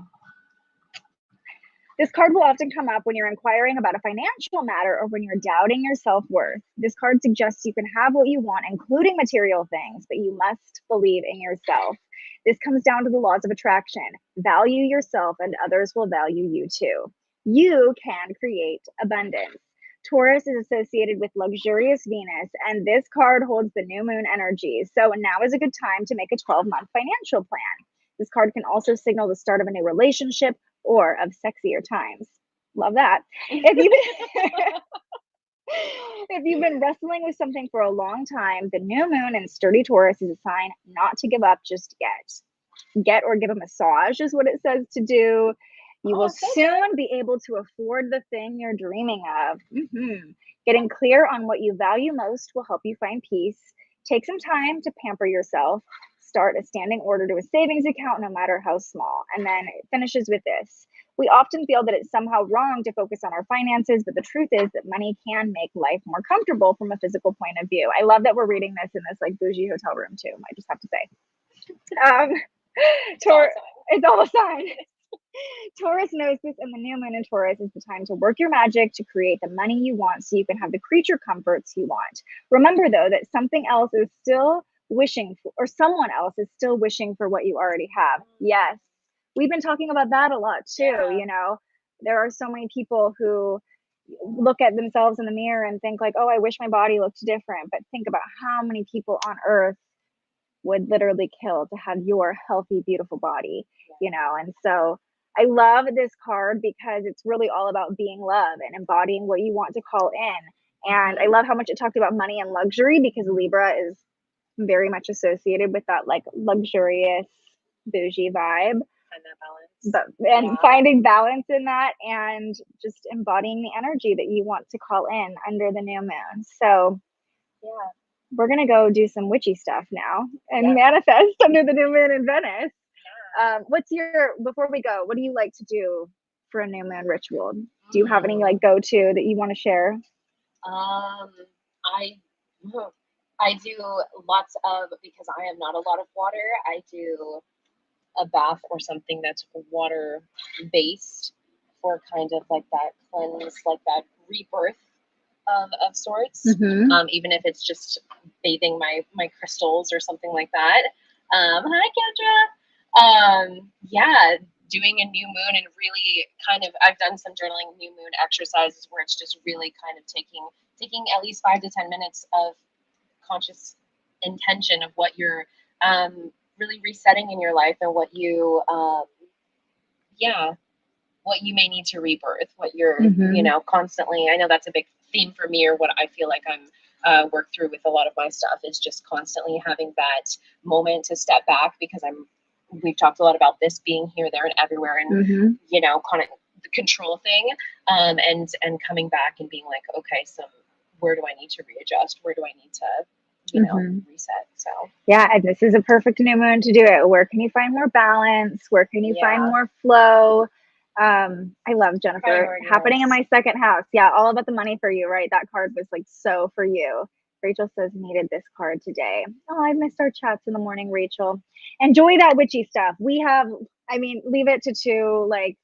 This card will often come up when you're inquiring about a financial matter or when you're doubting your self-worth. This card suggests you can have what you want, including material things, but you must believe in yourself. This comes down to the laws of attraction. Value yourself and others will value you too. You can create abundance. Taurus is associated with luxurious Venus, and this card holds the new moon energy. So now is a good time to make a 12-month financial plan. This card can also signal the start of a new relationship or of sexier times. Love that. If you've been wrestling with something for a long time, the new moon in sturdy Taurus is a sign not to give up just yet. Get or give a massage is what it says to do. You will soon be able to afford the thing you're dreaming of. Getting clear on what you value most will help you find peace. Take some time to pamper yourself. Start a standing order to a savings account, no matter how small. And then it finishes with this. We often feel that it's somehow wrong to focus on our finances, but the truth is that money can make life more comfortable from a physical point of view. I love that we're reading this in this like bougie hotel room too, I just have to say. It's all a sign. Taurus knows this, and the new moon in Taurus is the time to work your magic to create the money you want so you can have the creature comforts you want. Remember, though, that something else is still wishing for, or someone else is still wishing for what you already have. Yes. We've been talking about that a lot too. You know, there are so many people who look at themselves in the mirror and think like, oh, I wish my body looked different. But think about how many people on earth would literally kill to have your healthy, beautiful body, you know? And so I love this card because it's really all about being love and embodying what you want to call in. And I love how much it talked about money and luxury because Libra is very much associated with that like luxurious, bougie vibe. Find that balance. And finding balance in that and just embodying the energy that you want to call in under the new moon. So we're going to go do some witchy stuff now and manifest under the new moon in Venice. Before we go, what do you like to do for a new moon ritual? Do you have any like go-to that you want to share? I do lots of, because I am not a lot of water, I do a bath or something that's water based for kind of like that cleanse, like that rebirth of sorts. Even if it's just bathing my crystals or something like that. Hi Kendra. Doing a new moon and really kind of, I've done some journaling new moon exercises where it's just really kind of taking at least 5 to 10 minutes of conscious intention of what you're really resetting in your life and what you what you may need to rebirth, what you're you know, constantly, I know that's a big theme for me, or what I feel like I'm work through with a lot of my stuff is just constantly having that moment to step back, because we've talked a lot about this being here, there, and everywhere, and you know, kind of the control thing, and coming back and being like, okay, so where do I need to readjust? Where do I need to, you know, reset? So and this is a perfect new moon to do it. Where can you find more balance? Where can you find more flow? I love Jennifer. Happening in my second house. Yeah, all about the money for you, right? That card was like so for you. Rachel says needed this card today. Oh, I missed our chats in the morning, Rachel. Enjoy that witchy stuff. We have, I mean, leave it to two like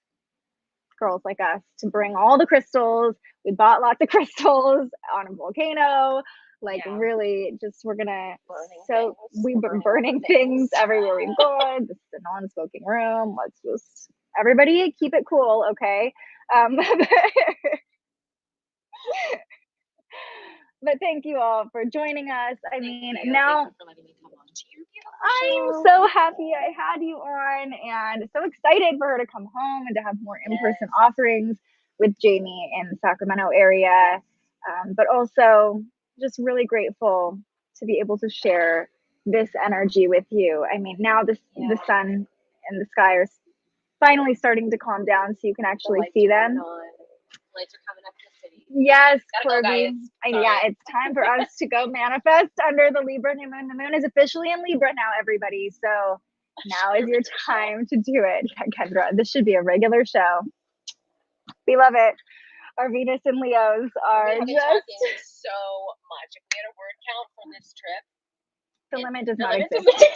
girls like us to bring all the crystals. We bought lots of crystals on a volcano. Like Yeah. really just, we're gonna, Burning we've been things. burning things everywhere we've gone. This is a non-smoking room. Let's just, everybody keep it cool, okay? But thank you all for joining us. I mean, now Thank you for letting me come on to your beautiful I'm show. so happy I had you on, and so excited for her to come home and to have more in-person offerings with Jamie in the Sacramento area. But also just really grateful to be able to share this energy with you. I mean, now the sun and the sky are finally starting to calm down, so you can actually see them. Lights are coming up in the city. Yes, Gotta go, Corby. guys. Yeah, it's time for us to go manifest under the Libra new moon. The moon is officially in Libra now, everybody. So now is your time to do it. Yeah, Kendra, this should be a regular show. We love it. Our Venus and Leos are We have been just, talking so much. If we had a word count for this trip, the limit does the not limit exist.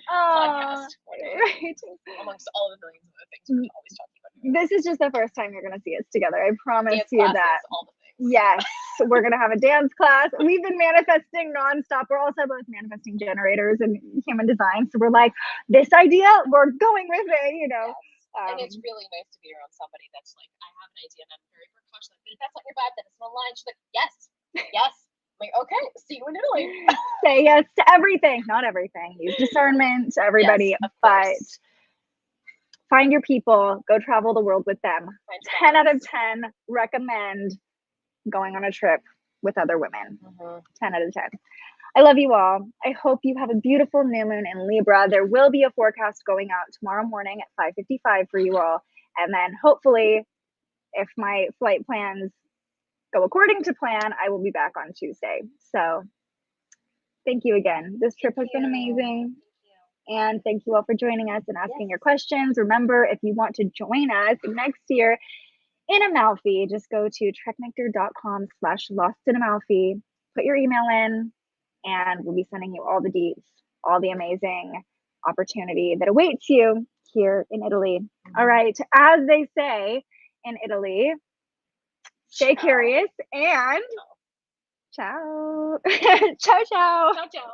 podcast, whatever. Right. Amongst all the millions of other things we're always talking about. This is just the first time you're going to see us together. I promise Dance you classes, that. all the things. Yes, we're going to have a dance class. We've been manifesting nonstop. We're also both manifesting generators in human design. So we're like, this idea, we're going with it, you know. Yes. And it's really nice to be around somebody that's like, I have an idea and I'm very precocious. Like, but if that's not your vibe, then it's not aligned. She's like, yes. I'm like, okay, see you in Italy. Say yes to everything. Not everything. Use discernment, everybody. Yes, of but course. find your people. Go travel the world with them. Find 10 out of balance. 10 recommend going on a trip with other women. 10 out of 10. I love you all. I hope you have a beautiful new moon in Libra. There will be a forecast going out tomorrow morning at 5:55 for you all. And then hopefully, if my flight plans go according to plan, I will be back on Tuesday. So thank you again. This trip has been amazing. And thank you all for joining us and asking your questions. Remember, if you want to join us next year in Amalfi, just go to treknectar.com/lostinamalfi, put your email in, and we'll be sending you all the deets, all the amazing opportunity that awaits you here in Italy. All right, as they say in Italy, stay curious and ciao. Ciao, ciao. Ciao, ciao.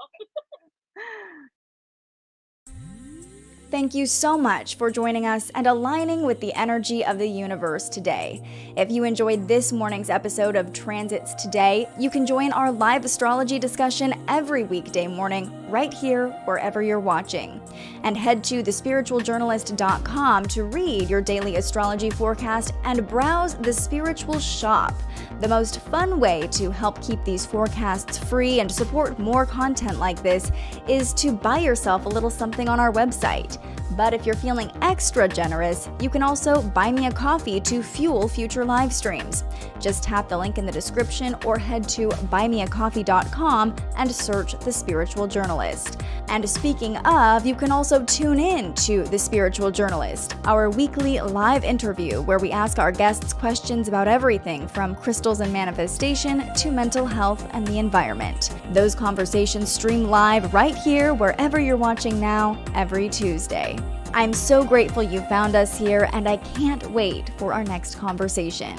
Thank you so much for joining us and aligning with the energy of the universe today. If you enjoyed this morning's episode of Transits Today, you can join our live astrology discussion every weekday morning right here wherever you're watching. And head to thespiritualjournalist.com to read your daily astrology forecast and browse the Spiritual Shop. The most fun way to help keep these forecasts free and support more content like this is to buy yourself a little something on our website. But if you're feeling extra generous, you can also buy me a coffee to fuel future live streams. Just tap the link in the description or head to buymeacoffee.com and search The Spiritual Journalist. And speaking of, you can also tune in to The Spiritual Journalist, our weekly live interview where we ask our guests questions about everything from crystals and manifestation to mental health and the environment. Those conversations stream live right here wherever you're watching now every Tuesday. I'm so grateful you found us here, and I can't wait for our next conversation.